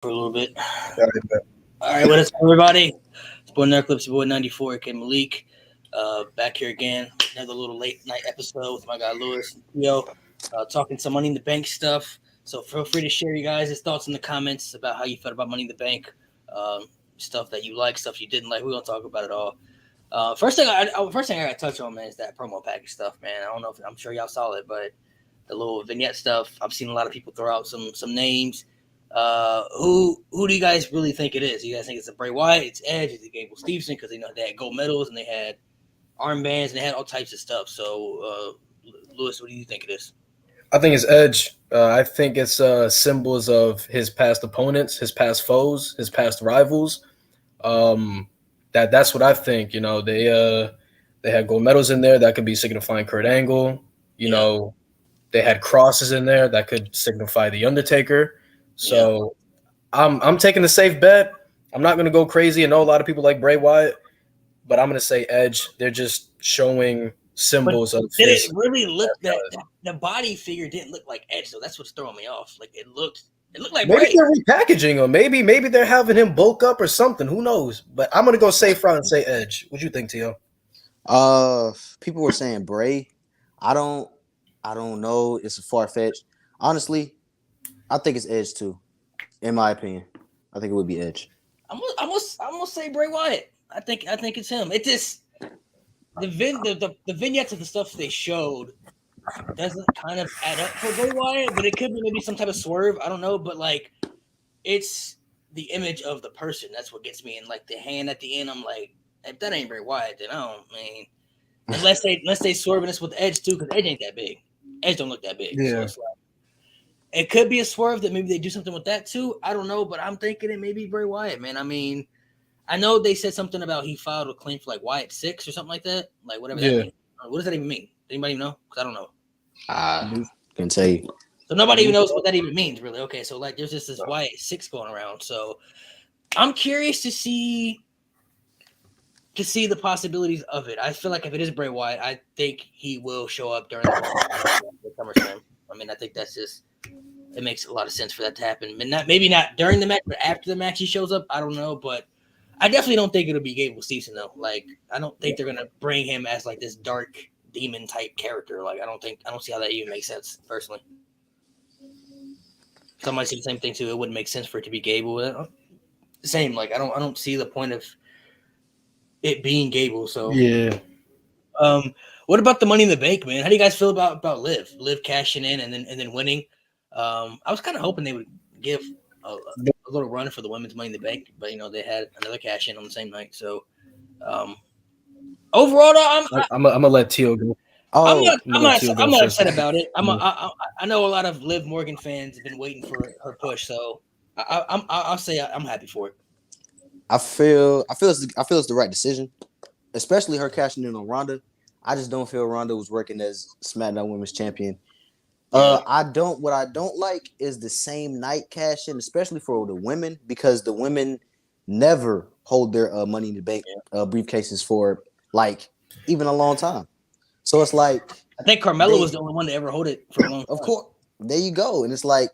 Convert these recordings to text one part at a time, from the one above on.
for a little bit. Got it, but All right, what is up, everybody? It's Boy Nerdclips, your boy 94, aka Malik. Back here again, another little late night episode with my guy Lewis and Theo, talking some Money in the Bank stuff. So feel free to share you guys' thoughts in the comments about how you felt about Money in the Bank, stuff that you like, stuff you didn't like. We're gonna talk about it all. First thing I gotta touch on, man, is that promo package stuff, man. I don't know if I'm sure y'all saw it, but the little vignette stuff. I've seen a lot of people throw out some names. Who do you guys really think it is? You guys think it's a Bray Wyatt? It's Edge? Is it Gable Steveson? Because they had gold medals and they had armbands and they had all types of stuff. So, Lewis, what do you think it is? I think it's Edge. I think it's symbols of his past opponents, his past foes, his past rivals. That's what I think. You know, they had gold medals in there that could be signifying Kurt Angle. You know, they had crosses in there that could signify the Undertaker. So I'm taking the safe bet. I'm not going to go crazy. I know a lot of people like Bray Wyatt, but I'm going to say Edge. They're just showing symbols of did his. It really look that the body figure didn't look like Edge, so that's what's throwing me off. Like it looked like maybe Bray. They're repackaging him. Maybe they're having him bulk up or something. Who knows? But I'm going to go safe route and say Edge. What do you think, Tio? People were saying Bray. I don't know. It's a far-fetched. Honestly, I think it's Edge too. In my opinion, I think it would be Edge. I'm gonna say Bray Wyatt. I think it's him. It just the vignettes of the stuff they showed doesn't kind of add up for Bray Wyatt, but it could be maybe some type of swerve. I don't know, but like it's the image of the person. That's what gets me. And like the hand at the end, I'm like, if that ain't Bray Wyatt, then unless they swerving us with Edge too, because Edge ain't that big. Edge don't look that big. Yeah. So it's like, it could be a swerve that maybe they do something with that too. I don't know, but I'm thinking it may be Bray Wyatt, man. I mean, I know they said something about he filed a claim for like Wyatt 6 or something like that. Like whatever that means. What does that even mean? Anybody know? Because I don't know. I can tell you. So nobody even knows what that even means, really. Okay, so like there's just this Wyatt 6 going around. So I'm curious to see the possibilities of it. I feel like if it is Bray Wyatt, I think he will show up during the SummerSlam. I mean, I think that's just it makes a lot of sense for that to happen. Maybe not during the match, but after the match he shows up. I don't know, but I definitely don't think it'll be Gable Steveson though. Like I don't think they're gonna bring him as like this dark demon type character. Like I don't see how that even makes sense personally. Somebody said the same thing too. It wouldn't make sense for it to be Gable. Same. Like I don't see the point of it being Gable. So yeah. What about the Money in the Bank, man? How do you guys feel about Liv cashing in and then winning? I was kind of hoping they would give a little run for the women's Money in the Bank, but they had another cash in on the same night. So overall, I'm gonna let Tio go. I'm not upset about it. I know a lot of Liv Morgan fans have been waiting for her push, so I'll say I'm happy for it. I feel it's the right decision, especially her cashing in on Ronda. I just don't feel Ronda was working as SmackDown Women's Champion. What I don't like is the same night cash in, especially for the women, because the women never hold their Money in the Bank briefcases for like even a long time. So it's like I think Carmella was the only one to ever hold it for a long time. Of course, there you go, and it's like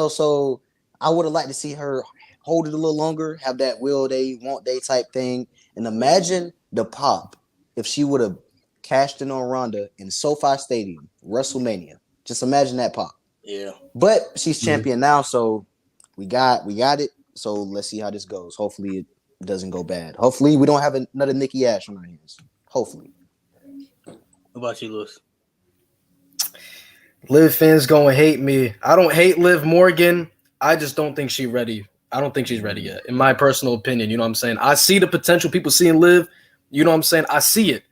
so I would have liked to see her hold it a little longer, have that will they, won't they type thing, and imagine the pop if she would have cashed in on Ronda in SoFi Stadium, WrestleMania. Just imagine that pop. Yeah. But she's champion now, so we got it. So let's see how this goes. Hopefully it doesn't go bad. Hopefully we don't have another Nikki Ash on our hands. Hopefully. What about you, Lewis? Liv fans gonna hate me. I don't hate Liv Morgan. I just don't think she's ready. I don't think she's ready yet, in my personal opinion. You know what I'm saying? I see the potential people seeing Liv. You know what I'm saying? I see it.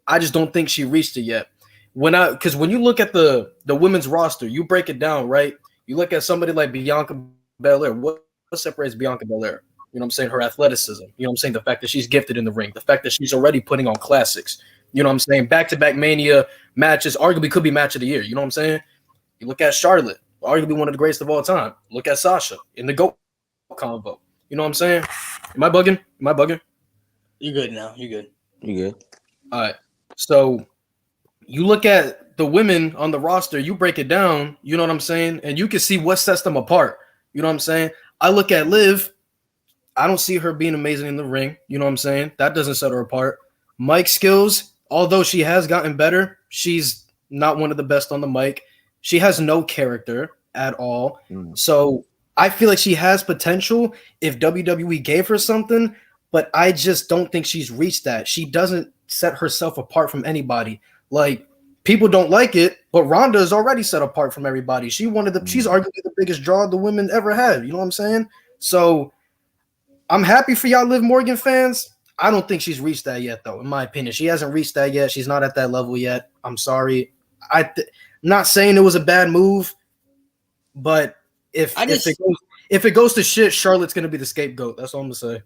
I just don't think she reached it yet. Because when you look at the women's roster, you break it down, right? You look at somebody like Bianca Belair. What separates Bianca Belair? You know what I'm saying? Her athleticism. You know what I'm saying? The fact that she's gifted in the ring. The fact that she's already putting on classics. You know what I'm saying? Back-to-back Mania matches arguably could be match of the year. You know what I'm saying? You look at Charlotte, arguably one of the greatest of all time. Look at Sasha in the GOAT combo. You know what I'm saying? Am I bugging? You're good now. You're good. All right. So you look at the women on the roster, you break it down, you know what I'm saying? And you can see what sets them apart. You know what I'm saying? I look at Liv. I don't see her being amazing in the ring. You know what I'm saying? That doesn't set her apart. Mic skills, although she has gotten better, she's not one of the best on the mic. She has no character at all. So I feel like she has potential if WWE gave her something, but I just don't think she's reached that. She doesn't set herself apart from anybody. Like, people don't like it, but Ronda is already set apart from everybody. She's arguably the biggest draw the women ever had. You know what I'm saying? So I'm happy for y'all Liv Morgan fans. I don't think she's reached that yet, though, in my opinion. She hasn't reached that yet. She's not at that level yet. I'm sorry. I'm not saying it was a bad move, but if it goes to shit, Charlotte's going to be the scapegoat. That's all I'm going to say.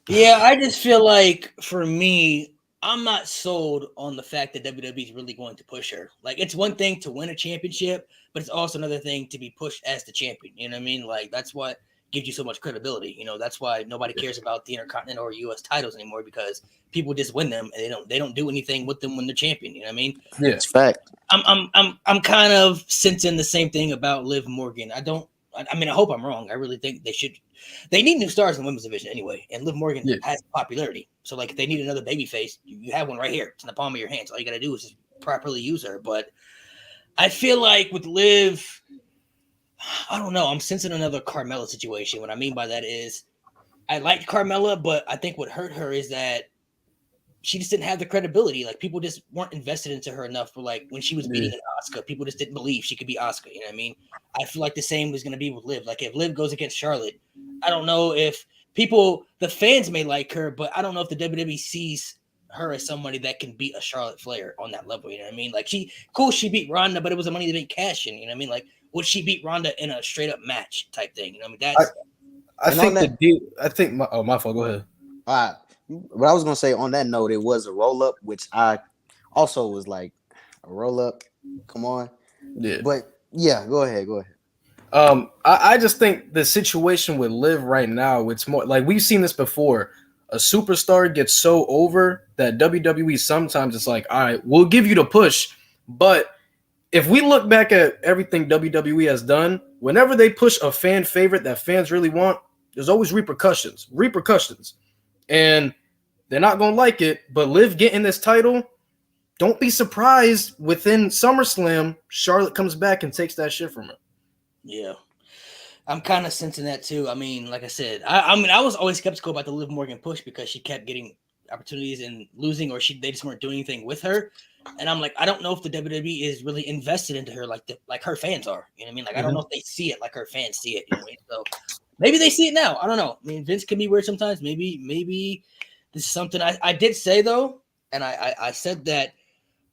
Yeah, I just feel like, for me, I'm not sold on the fact that WWE is really going to push her. Like, it's one thing to win a championship, but it's also another thing to be pushed as the champion. You know what I mean? Like, that's what gives you so much credibility. You know, that's why nobody cares about the Intercontinental or U.S. titles anymore, because people just win them and they don't do anything with them when they're champion. You know what I mean? Yeah, it's fact. I'm kind of sensing the same thing about Liv Morgan. I hope I'm wrong. I really think they need new stars in the women's division anyway. And Liv Morgan has popularity. So, like, if they need another baby face, you have one right here. It's in the palm of your hands. All you got to do is just properly use her. But I feel like with Liv, I don't know. I'm sensing another Carmella situation. What I mean by that is, I liked Carmella, but I think what hurt her is that she just didn't have the credibility. Like, people just weren't invested into her enough for, like, when she was beating Asuka, people just didn't believe she could be Asuka. You know what I mean? I feel like the same was going to be with Liv. Like, if Liv goes against Charlotte, I don't know if the fans may like her, but I don't know if the WWE sees her as somebody that can beat a Charlotte Flair on that level. You know what I mean? Like, she beat Ronda, but it was a Money in the Bank cash in. You know what I mean? Like, would she beat Ronda in a straight up match type thing? You know what I mean? My fault. Go ahead. All right. What I was gonna say on that note, it was a roll up, which I also was like, a roll up. Come on. Yeah. But yeah, go ahead. I just think the situation with Liv right now, it's more like we've seen this before. A superstar gets so over that WWE sometimes it's like, all right, we'll give you the push. But if we look back at everything WWE has done, whenever they push a fan favorite that fans really want, there's always repercussions. And they're not going to like it. But Liv getting this title, don't be surprised within SummerSlam, Charlotte comes back and takes that shit from her. Yeah. I'm kind of sensing that too. I mean, like I said, I was always skeptical about the Liv Morgan push because she kept getting opportunities and losing, or they just weren't doing anything with her. And I'm like, I don't know if the WWE is really invested into her like her fans are. You know what I mean? Like, I don't know if they see it like her fans see it. You know what I mean? So maybe they see it now. I don't know. I mean, Vince can be weird sometimes. Maybe this is something I did say though, and I said that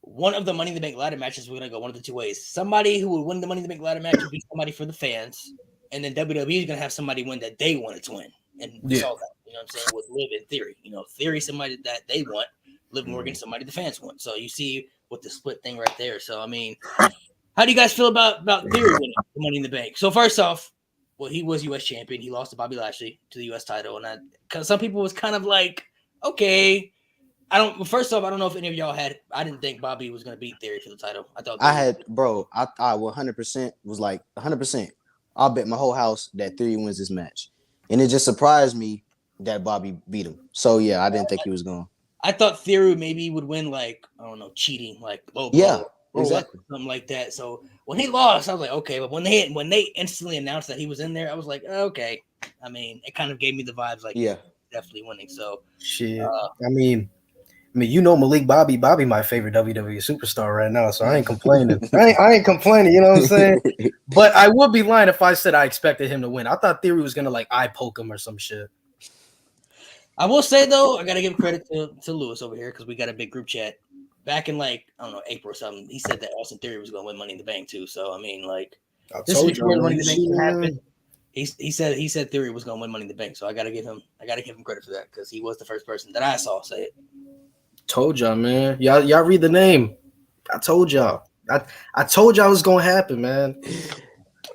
one of the Money in the Bank ladder matches we're gonna go one of the two ways. Somebody who would win the Money in the Bank ladder match would be somebody for the fans, and then WWE is gonna have somebody win that they wanted to win. And we saw that, you know what I'm saying, with Liv in Theory. You know, Theory somebody that they want, Liv Morgan somebody the fans want. So you see with the split thing right there. So I mean, how do you guys feel about Theory winning the Money in the Bank? So first off, well, he was U.S. champion. He lost to Bobby Lashley to the U.S. title, and because some people was kind of like, okay. First off, I don't know if any of y'all I didn't think Bobby was going to beat Theory for the title. I thought I 100% was like 100%. I'll bet my whole house that Theory wins this match. And it just surprised me that Bobby beat him. So yeah, I didn't think he was going. I thought Theory maybe would win, like, I don't know, cheating, like low blow. Yeah, exactly. Something like that. So when he lost, I was like, okay. But when they instantly announced that he was in there, I was like, okay. I mean, it kind of gave me the vibes like, yeah, definitely winning. So shit. I mean, you know, Malik Bobby my favorite WWE superstar right now, so I ain't complaining. I ain't complaining, you know what I'm saying? But I would be lying if I said I expected him to win. I thought Theory was gonna like eye poke him or some shit. I will say though, I gotta give credit to Lewis over here because we got a big group chat back in like I don't know April or something. He said that Austin Theory was gonna win Money in the Bank too. So I mean, like this is where Money in the Bank can happen. He said Theory was gonna win Money in the Bank, so I gotta give him credit for that because he was the first person that I saw say it. Told y'all, man. Y'all read the name. I told y'all. I told y'all it was gonna happen, man.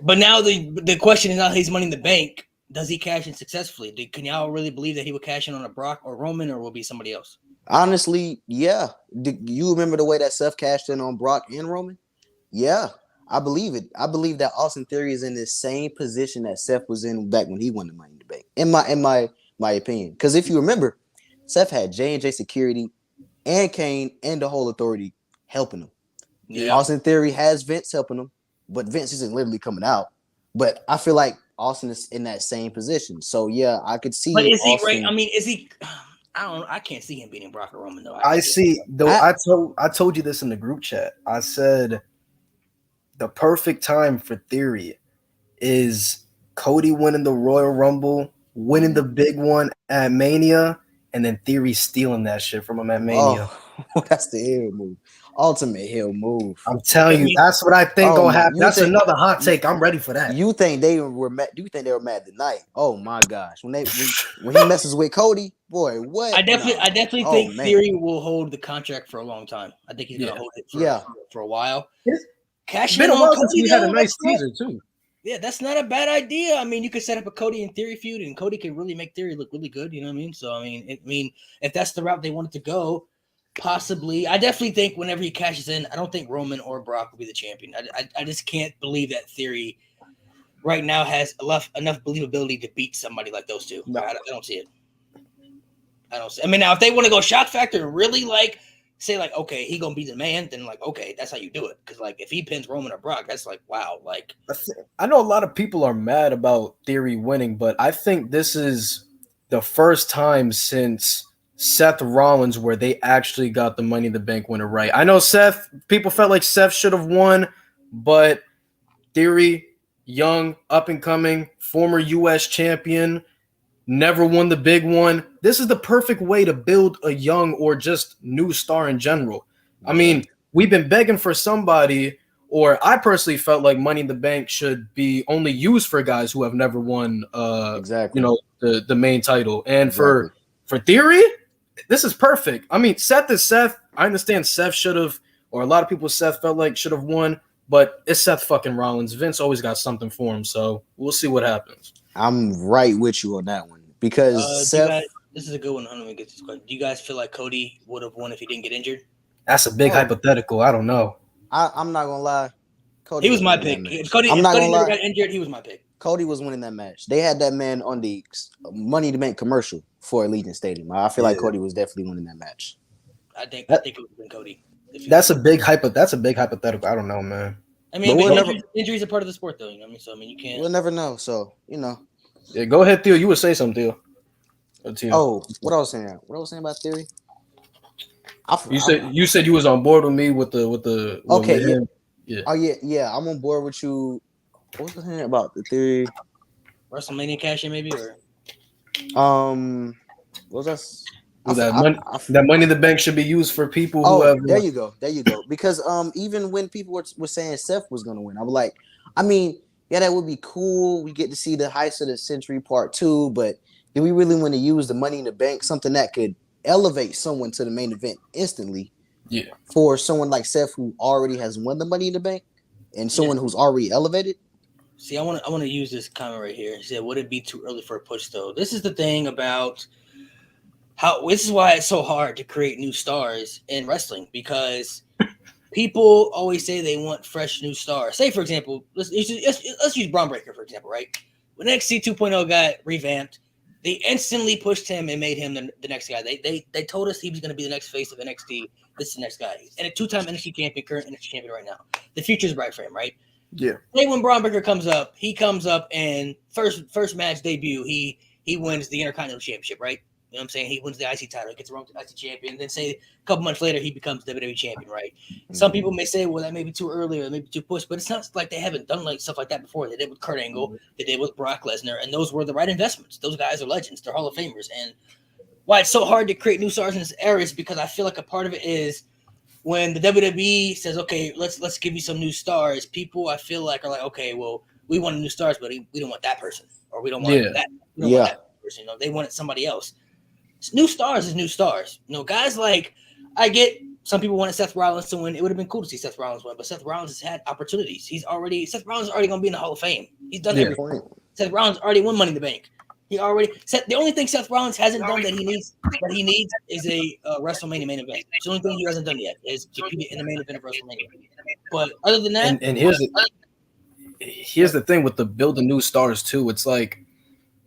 But now the question is, now he's Money in the Bank. Does he cash in successfully? Can y'all really believe that he would cash in on a Brock or Roman, or will it be somebody else? Honestly, yeah. Do you remember the way that Seth cashed in on Brock and Roman? Yeah. I believe it. I believe that Austin Theory is in the same position that Seth was in back when he won the Money in the Bank. In my opinion, because if you remember, Seth had J&J Security and Kane and the whole authority helping him. Yeah. Austin Theory has Vince helping him, but Vince isn't literally coming out. But I feel like Austin is in that same position. So yeah, I could see. But is he Austin, right? I mean, is he? I don't know. I can't see him beating Brock or Roman though. I see. Though I told you this in the group chat. I said the perfect time for Theory is Cody winning the Royal Rumble, winning the big one at Mania, and then Theory stealing that shit from him at Mania. Oh, that's the heel move. Ultimate heel move. I'm telling you, that's what I think gonna happen. That's another hot take. I'm ready for that. You think they were mad? Do you think they were mad tonight? Oh my gosh, when he messes with Cody, boy, what? I definitely think Theory will hold the contract for a long time. I think he's gonna hold it for a while. It's been a while since we had a nice teaser too. Yeah, that's not a bad idea. I mean, you could set up a Cody and Theory feud, and Cody can really make Theory look really good. You know what I mean? So I mean, if that's the route they wanted to go, possibly. I definitely think whenever he cashes in, I don't think Roman or Brock will be the champion. I just can't believe that Theory right now has enough believability to beat somebody like those two. No. I don't see it. I don't see. I mean, now if they want to go shock factor and really say okay, he gonna be the man, then okay, that's how you do it. Because if he pins Roman or Brock, that's wow. I know a lot of people are mad about Theory winning, but I think this is the first time since Seth Rollins where they actually got the Money in the Bank winner right. I know people felt like Seth should have won, but Theory, young, up and coming, former US champion, never won the big one. This is the perfect way to build a young or just new star in general. I mean, we've been begging for somebody, or I personally felt like Money in the Bank should be only used for guys who have never won the main title. And for Theory, this is perfect. I mean, Seth is Seth. I understand Seth should have, or a lot of people Seth felt like should have won, but it's Seth fucking Rollins. Vince always got something for him, so we'll see what happens. I'm right with you on that one because Seth. This is a good one. Let me get this question. Do you guys feel like Cody would have won if he didn't get injured? That's a big hypothetical. I don't know. I'm not gonna lie. Cody was my pick. If Cody never got injured, he was my pick. Cody was winning that match. They had that man on the Money to Bank commercial for Allegiant Stadium. I feel like Cody was definitely winning that match. I think it would have been Cody. That's a big hypothetical. I don't know, man. I mean, injuries are part of the sport, though. You know what I mean? So I mean, you can't. We'll never know. So Yeah, go ahead, Theo. You would say something, Theo. What I was saying about Theory? You said you was on board with me with the okay. Yeah. Oh yeah. I'm on board with you. What was I saying about the Theory? WrestleMania cash in maybe or what was that Money in the Bank should be used for people who have. There you go. Because even when people were saying Seth was gonna win, I was like, I mean, yeah, that would be cool. We get to see the Heist of the Century Part 2, but do we really want to use the Money in the Bank, something that could elevate someone to the main event instantly? Yeah. For someone like Seth who already has won the Money in the Bank and someone who's already elevated. See, I want to use this comment right here. He said, "Would it be too early for a push, though?" This is the thing about this is why it's so hard to create new stars in wrestling, because people always say they want fresh new stars. Say, for example, let's use Braun Breaker, for example, right? When NXT 2.0 got revamped, they instantly pushed him and made him the next guy. They told us he was going to be the next face of NXT. This is the next guy. And a 2-time NXT champion, current NXT champion right now. The future's bright for him, right? Yeah. Hey, when Braun Breaker comes up and first match debut, he wins the Intercontinental Championship, right? You know what I'm saying? He wins the IC title, gets the IC champion. Then say a couple months later, he becomes WWE champion, right? Mm-hmm. Some people may say, well, that may be too early or maybe too pushed, but it's not like they haven't done stuff like that before. They did with Kurt Angle, they did with Brock Lesnar, and those were the right investments. Those guys are legends. They're Hall of Famers. And why it's so hard to create new stars in this era is because I feel like a part of it is when the WWE says, okay, let's give you some new stars, people I feel like are like, okay, well, we want new stars, but we don't want that person, or we don't want that. We don't want that person. They wanted somebody else. New stars is new stars. Guys like, I get some people wanted Seth Rollins to win. It would have been cool to see Seth Rollins win, but Seth Rollins has had opportunities. Seth Rollins is already going to be in the Hall of Fame. He's done everything. Seth Rollins already won Money in the Bank. The only thing Seth Rollins hasn't done that he needs is a WrestleMania main event. It's the only thing he hasn't done yet is to be in the main event of WrestleMania. But other than that, And here's the thing with the building new stars too. It's like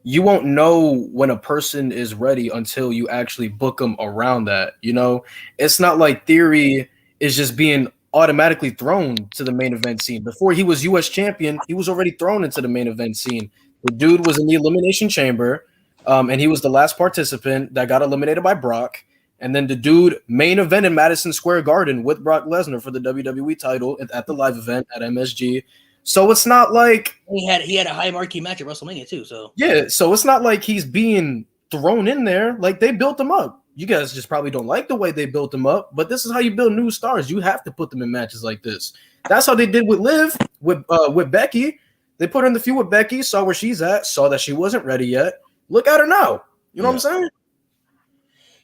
you won't know when a person is ready until you actually book them around that. You know, it's not like Theory is just being automatically thrown to the main event scene. Before he was U.S. champion, he was already thrown into the main event scene. The dude was in the Elimination Chamber, and he was the last participant that got eliminated by Brock. And then the dude main event in Madison Square Garden with Brock Lesnar for the WWE title at the live event at MSG. So it's not like he had a high marquee match at WrestleMania too. So yeah, so it's not like he's being thrown in there. Like they built him up. You guys just probably don't like the way they built him up, but this is how you build new stars. You have to put them in matches like this. That's how they did with Liv, with Becky. They put her in the feud with Becky, saw where she's at, saw that she wasn't ready yet. Look at her now. You know what I'm saying?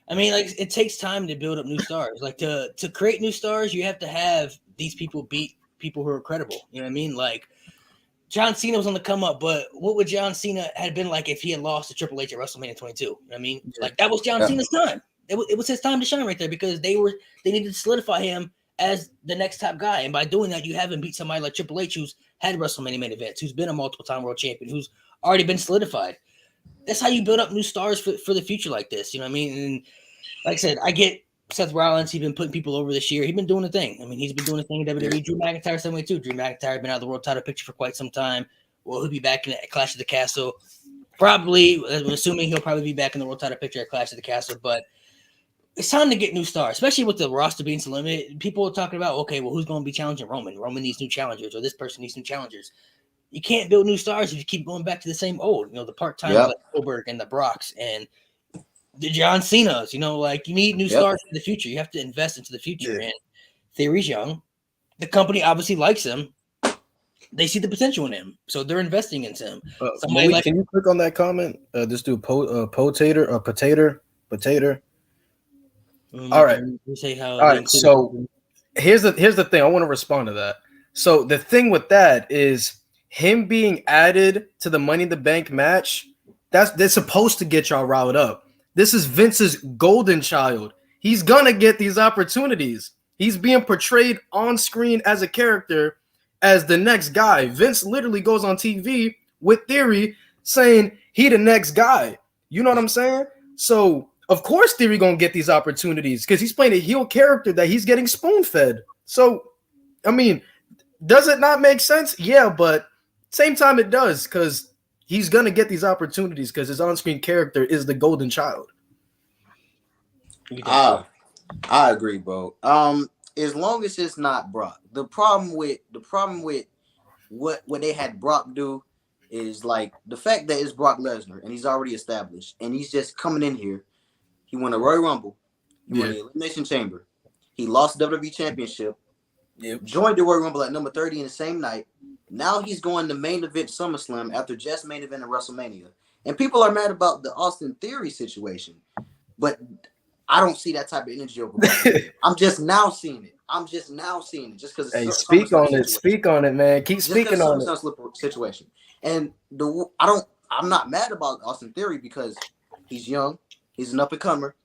I mean, like it takes time to build up new stars. Like to create new stars, you have to have these people beat people who are credible. You know what I mean? Like John Cena was on the come up, but what would John Cena had been like if he had lost to Triple H at WrestleMania 22? You know what I mean? Like that was John Cena's time. It was his time to shine right there because they needed to solidify him as the next top guy. And by doing that, you have him beat somebody like Triple H who's had WrestleMania main events, who's been a multiple time world champion, who's already been solidified. That's how you build up new stars for the future like this. You know what I mean? And like I said, I get Seth Rollins. He's been putting people over this year. He's been doing the thing. I mean, he's been doing the thing in WWE. Drew McIntyre same way too. Drew McIntyre been out of the world title picture for quite some time. Well, he'll be back in Clash of the Castle. Probably, I'm assuming he'll probably be back in the world title picture at Clash of the Castle. But it's time to get new stars, especially with the roster being so limited. People are talking about, okay, well, who's going to be challenging Roman? Roman needs new challengers, or this person needs new challengers. You can't build new stars if you keep going back to the same old. You know, the part-time like Goldberg and the Brocks and the John Cenas. You know, like you need new stars for the future. You have to invest into the future. And Theory's young. The company obviously likes him. They see the potential in him, so they're investing into him. Malik, can you click on that comment? This dude, potato. All right. All right. So here's the thing. I want to respond to that. So the thing with that is him being added to the Money in the Bank match. They're supposed to get y'all riled up. This is Vince's golden child. He's gonna get these opportunities. He's being portrayed on screen as a character as the next guy. Vince literally goes on TV with Theory saying he the next guy. You know what I'm saying? So of course Theory gonna get these opportunities because he's playing a heel character that he's getting spoon-fed. So, I mean, does it not make sense? Yeah, but same time it does because he's gonna get these opportunities because his on-screen character is the golden child. I agree, bro. As long as it's not Brock. The problem with what they had Brock do is like the fact that it's Brock Lesnar and he's already established and he's just coming in here. He won a Royal Rumble. He won the Elimination Chamber. He lost the WWE Championship. Joined the Royal Rumble at number 30 in the same night. Now he's going to main event SummerSlam after just main event in WrestleMania. And people are mad about the Austin Theory situation. But I don't see that type of energy over there. I'm just now seeing it. Just because it's speak on it. Speak on it, man. Keep speaking on it. Situation. And I'm not mad about Austin Theory because he's young, he's an up and comer,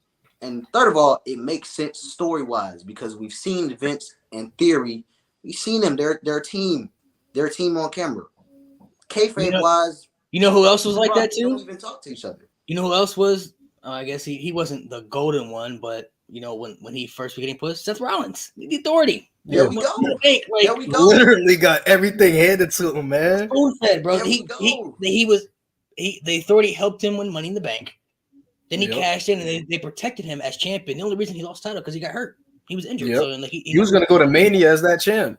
and third of all, it makes sense story wise because we've seen Vince and Theory. We've seen them. They're a team. They're a team on camera. Kayfabe wise, you know who else was like that too? Don't even talk to each other. You know who else was? I guess he wasn't the golden one, but you know when he first began pushed, Seth Rollins, the Authority. There we go. There we go. Literally got everything handed to him, man. Spoon-fed, bro. The Authority helped him win Money in the Bank. Then he cashed in, and they protected him as champion. The only reason he lost title because he got hurt. He was injured. So like, he was going to go to Mania as that champ.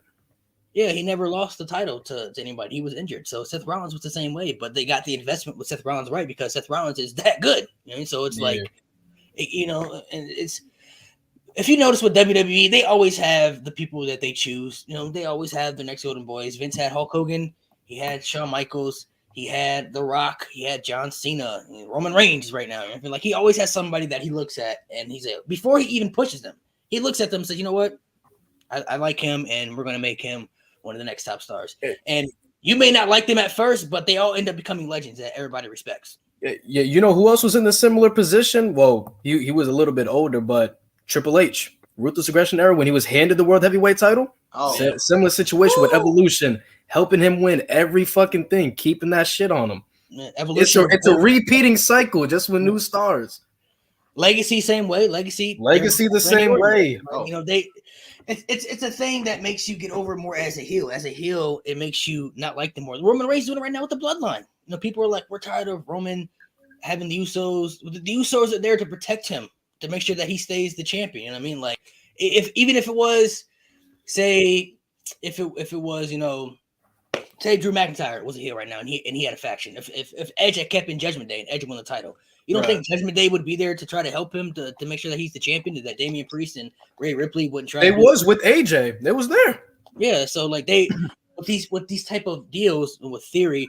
Yeah, he never lost the title to anybody. He was injured. So Seth Rollins was the same way, but they got the investment with Seth Rollins right because Seth Rollins is that good. You know? So it's like, you know, and it's if you notice with WWE, they always have the people that they choose. You know, they always have the next golden boys. Vince had Hulk Hogan. He had Shawn Michaels. He had The Rock. He had John Cena. Roman Reigns right now. I feel like he always has somebody that he looks at and he's like, before he even pushes them, he looks at them and says, you know what? I like him and we're going to make him one of the next top stars. And you may not like them at first, but they all end up becoming legends that everybody respects. Yeah, you know who else was in a similar position? Well, he was a little bit older, but Triple H. Ruthless Aggression era when he was handed the world heavyweight title. Similar situation with Evolution, helping him win every fucking thing, keeping that shit on him. Man, Evolution. It's a repeating cycle just with new stars. Legacy, same way. Legacy the same way. You know, it's a thing that makes you get over more as a heel. As a heel, it makes you not like them more. Roman Reigns doing it right now with the Bloodline. You know, people are like, we're tired of Roman having the Usos. The Usos are there to protect him, to make sure that he stays the champion. You know what I mean? Like, even if it was, say, if it was, you know, say Drew McIntyre was a heel right now, and he had a faction. If Edge had kept in Judgment Day and Edge won the title, you don't think Judgment Day would be there to try to help him to make sure that he's the champion? That Damian Priest and Rhea Ripley wouldn't try? With AJ. They was there. Yeah. So like with these type of deals with Theory,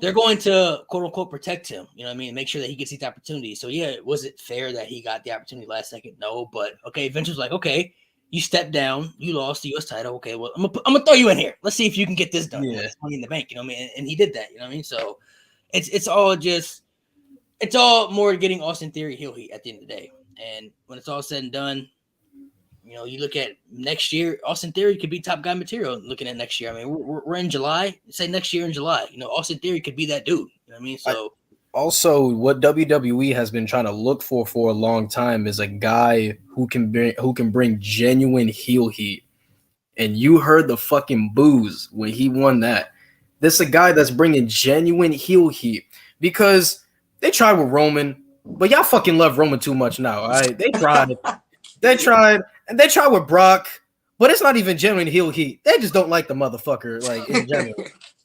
they're going to quote unquote protect him. You know what I mean? Make sure that he gets these opportunities. So yeah, was it fair that he got the opportunity last second? No, but okay. Vince was like, okay, you stepped down, you lost the U.S. title. Okay, well, I'm gonna throw you in here. Let's see if you can get this done. Yeah. Money in the bank. You know what I mean? And he did that. You know what I mean? So it's all more getting Austin Theory heel heat at the end of the day. And when it's all said and done, you know, you look at next year, Austin Theory could be top guy material looking at next year. I mean, we're in July. Say next year in July. You know, Austin Theory could be that dude. You know what I mean? So also, what WWE has been trying to look for a long time is a guy who can bring genuine heel heat. And you heard the fucking boos when he won that. This is a guy that's bringing genuine heel heat because they tried with Roman, but y'all fucking love Roman too much now. All right, they tried, and they tried with Brock, but it's not even genuine heel heat. They just don't like the motherfucker, like in general.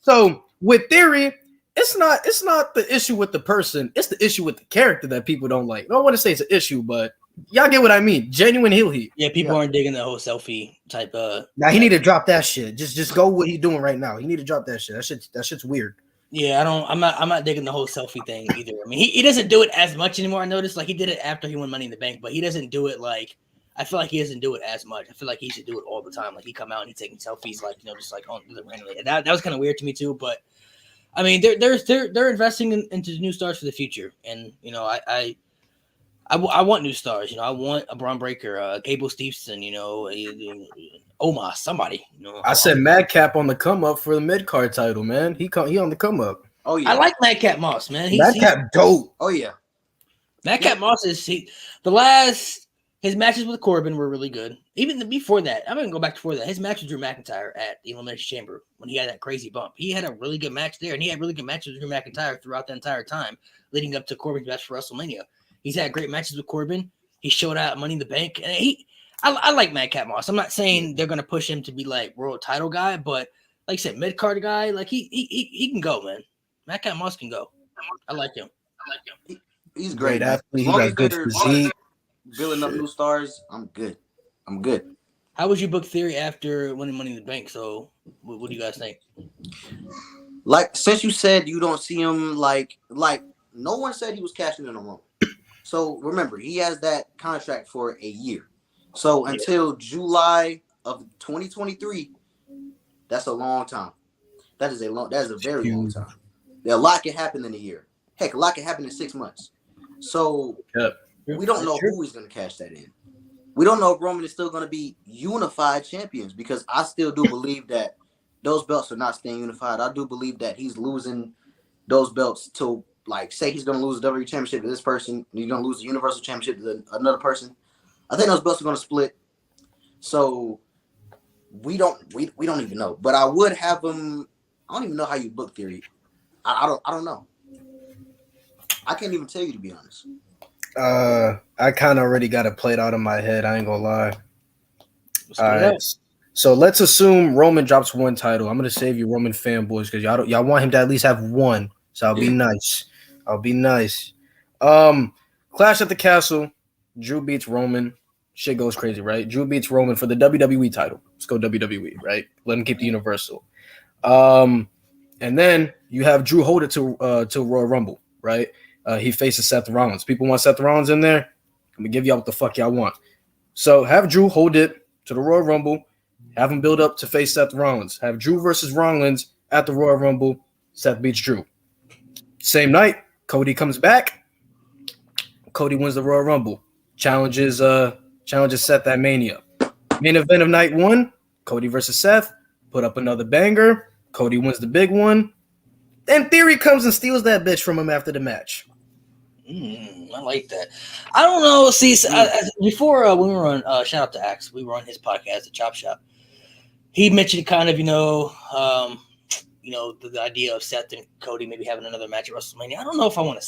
So with Theory, it's not the issue with the person, it's the issue with the character that people don't like. I don't want to say it's an issue, but y'all get what I mean. Genuine heel heat. Yeah, people aren't digging the whole selfie type. Now he need to drop that shit. Just go what he's doing right now. He need to drop that shit. That shit's weird. Yeah, I'm not digging the whole selfie thing either. I mean, he doesn't do it as much anymore. I noticed, like, he did it after he won Money in the Bank, but he doesn't do it like, I feel like he doesn't do it as much. I feel like he should do it all the time. Like, he come out and he's taking selfies, like, you know, just like on randomly. And that was kind of weird to me too. But I mean, they're investing into new stars for the future, and you know, I want new stars. You know, I want a Braun Breaker, Gable Steveson. You know, Omos, somebody. You know, I said Madcap on the come up for the mid card title, man. He on the come up. Oh yeah, I like Madcap Moss, man. Madcap dope. Oh yeah, Madcap Moss is his matches with Corbin were really good. Even before that, I'm gonna go back before that. His match with Drew McIntyre at the Elimination Chamber when he had that crazy bump, he had a really good match there, and he had really good matches with Drew McIntyre throughout the entire time leading up to Corbin's match for WrestleMania. He's had great matches with Corbin. He showed out Money in the Bank, and I like Madcap Moss. I'm not saying they're gonna push him to be like world title guy, but like I said, mid card guy, like he can go, man. Madcap Moss can go. I like him. He's great athlete. He got good physique. Building up new stars. I'm good. How would you book Theory after winning Money in the Bank? So, what do you guys think? Like, since you said you don't see him like no one said he was cashing in on Roman. So remember, he has that contract for a year. So until July of 2023, that's a long time. That is a very long time. A lot can happen in a year. Heck, a lot can happen in 6 months. So we don't know who is going to cash that in. We don't know if Roman is still going to be unified champions, because I still do believe that those belts are not staying unified. I do believe that he's losing those belts to, like, say he's going to lose the WWE Championship to this person, he's going to lose the Universal Championship to another person. I think those belts are going to split. So we don't even know. But I would have him. I don't even know how you book Theory. I don't know. I can't even tell you, to be honest. I kind of already got it played out in my head. I ain't gonna lie. All right. So let's assume Roman drops one title. I'm gonna save you, Roman fanboys, because y'all want him to at least have one. So I'll be nice. Clash at the Castle. Drew beats Roman. Shit goes crazy, right? Drew beats Roman for the WWE title. Let's go WWE, right? Let him keep the Universal. And then you have Drew hold it to Royal Rumble, right? He faces Seth Rollins. People want Seth Rollins in there. I'm gonna give y'all what the fuck y'all want. So have Drew hold it to the Royal Rumble. Have him build up to face Seth Rollins. Have Drew versus Rollins at the Royal Rumble. Seth beats Drew. Same night, Cody comes back. Cody wins the Royal Rumble. Challenges challenges Seth at Mania. Main event of night 1, Cody versus Seth. Put up another banger. Cody wins the big one. Then Theory comes and steals that bitch from him after the match. I like that. I don't know. See, before when we were on, shout out to Axe, we were on his podcast, The Chop Shop. He mentioned kind of, the idea of Seth and Cody maybe having another match at WrestleMania. I don't know if I want to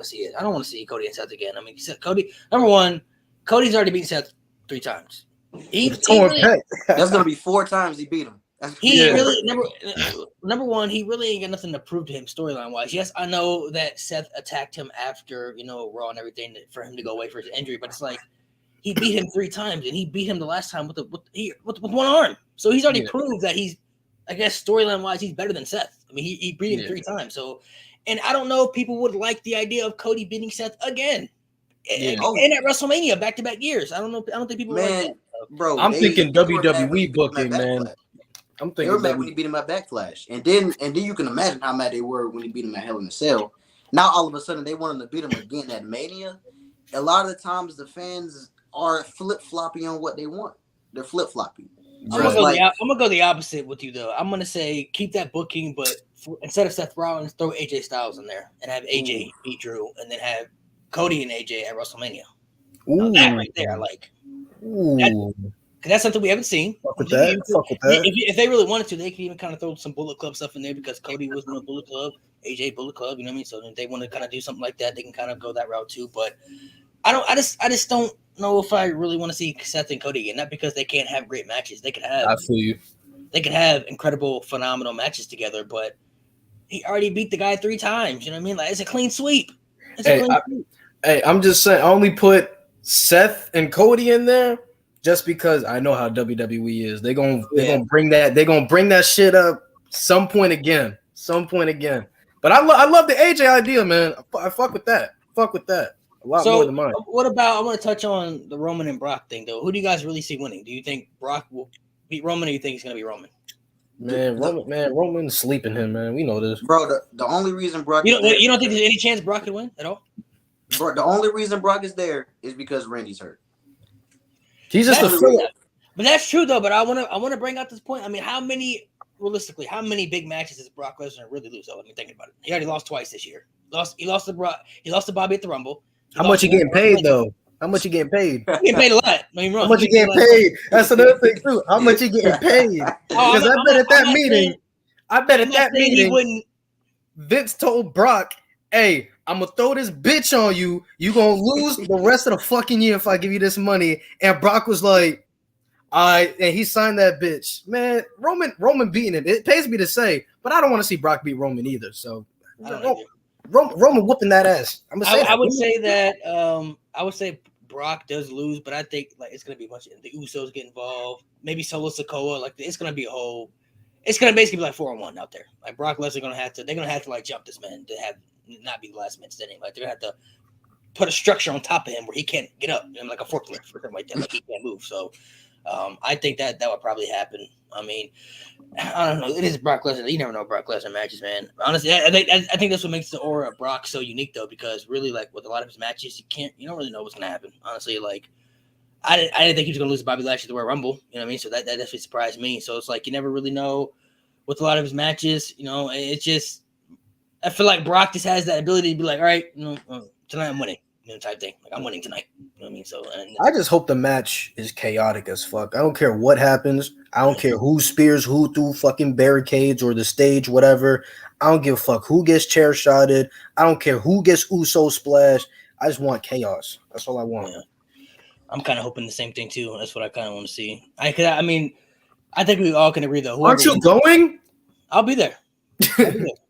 see it. I don't want to see Cody and Seth again. I mean, Cody. Number one, Cody's already beaten Seth 3 times. That's gonna be 4 times he beat him. Really number one, he really ain't got nothing to prove to him storyline wise. Yes, I know that Seth attacked him after Raw and everything for him to go away for his injury, but it's like he beat him 3 times, and he beat him the last time with one arm. So he's already proved that he's, I guess, storyline wise, he's better than Seth. I mean, he beat him 3 times. So, and I don't know if people would like the idea of Cody beating Seth again, and at WrestleMania back-to-back years. I don't know. I don't think people would like that. Bro, I'm thinking WWE booking, man. I'm thinking they were mad when he beat him at Backlash, and then you can imagine how mad they were when he beat him at Hell in a Cell. Now all of a sudden they want him to beat him again at Mania. A lot of the times the fans are flip-floppy on what they want. They're flip-floppy. I'm gonna go the opposite with you though. I'm gonna say keep that booking, but instead of Seth Rollins, throw AJ Styles in there and have AJ beat Drew, and then have Cody and AJ at WrestleMania. That right there, I like. That's something we haven't seen. Fuck with that. If they really wanted to, they could even kind of throw some Bullet Club stuff in there because Cody was in a Bullet Club, AJ Bullet Club. You know what I mean? So if they want to kind of do something like that, they can kind of go that route too. But I just don't know if I really want to see Seth and Cody again. Not because they can't have great matches. They could have. I feel you. They could have incredible, phenomenal matches together. But he already beat the guy 3 times. You know what I mean? Like it's a clean sweep. I'm just saying. I only put Seth and Cody in there just because I know how WWE is. They're gonna bring that shit up some point again. But I love the AJ idea, man. I fuck with that. A lot more than mine. What about, I want to touch on the Roman and Brock thing, though. Who do you guys really see winning? Do you think Brock will beat Roman, or do you think it's going to be Roman? Roman's sleeping him, man. We know this. Bro, the only reason Brock... You don't think there's any chance Brock could win at all? Bro, the only reason Brock is there is because Randy's hurt. He's just a fool. But that's true, though. But I want to bring out this point. I mean, how many big matches does Brock Lesnar really lose? I mean, thinking about it. He already lost twice this year. He lost to Bobby at the Rumble. How much you getting paid, though? How much you getting paid? You getting paid a lot. How much you getting paid? That's another thing, too. How much you getting paid? Because I bet at that meeting, Vince told Brock, hey, I'm going to throw this bitch on you. You're going to lose the rest of the fucking year if I give you this money. And Brock was like, all right. And he signed that bitch. Man, Roman beating him. It pays me to say, but I don't want to see Brock beat Roman either. So Roman whooping that ass. I would say Brock does lose, but I think like it's gonna be a bunch of the Usos get involved. Maybe Solo Sikoa. Like it's gonna be a whole. It's gonna basically be like 4-on-1 out there. Like Brock Lesnar they're gonna have to like jump this man to have not be the last man standing. Like they're gonna have to put a structure on top of him where he can't get up, like a forklift or something like that. Like he can't move. So I think that would probably happen. I mean, I don't know. It is Brock Lesnar. You never know Brock Lesnar matches, man. Honestly, I think that's what makes the aura of Brock so unique, though, because really, like with a lot of his matches, you don't really know what's gonna happen. Honestly, like I didn't think he was gonna lose to Bobby Lashley at the Royal Rumble. You know what I mean? So that definitely surprised me. So it's like you never really know with a lot of his matches. It's just I feel like Brock just has that ability to be like, all right, tonight I'm winning. Type thing. Like I'm winning tonight. You know what I mean? So I just hope the match is chaotic as fuck. I don't care what happens. I don't care who spears who through fucking barricades or the stage, whatever. I don't give a fuck who gets chair shotted. I don't care who gets Uso splash. I just want chaos. That's all I want. Yeah. I'm kind of hoping the same thing too. That's what I kind of want to see. I think we all can agree though. Aren't you going? I'll be there.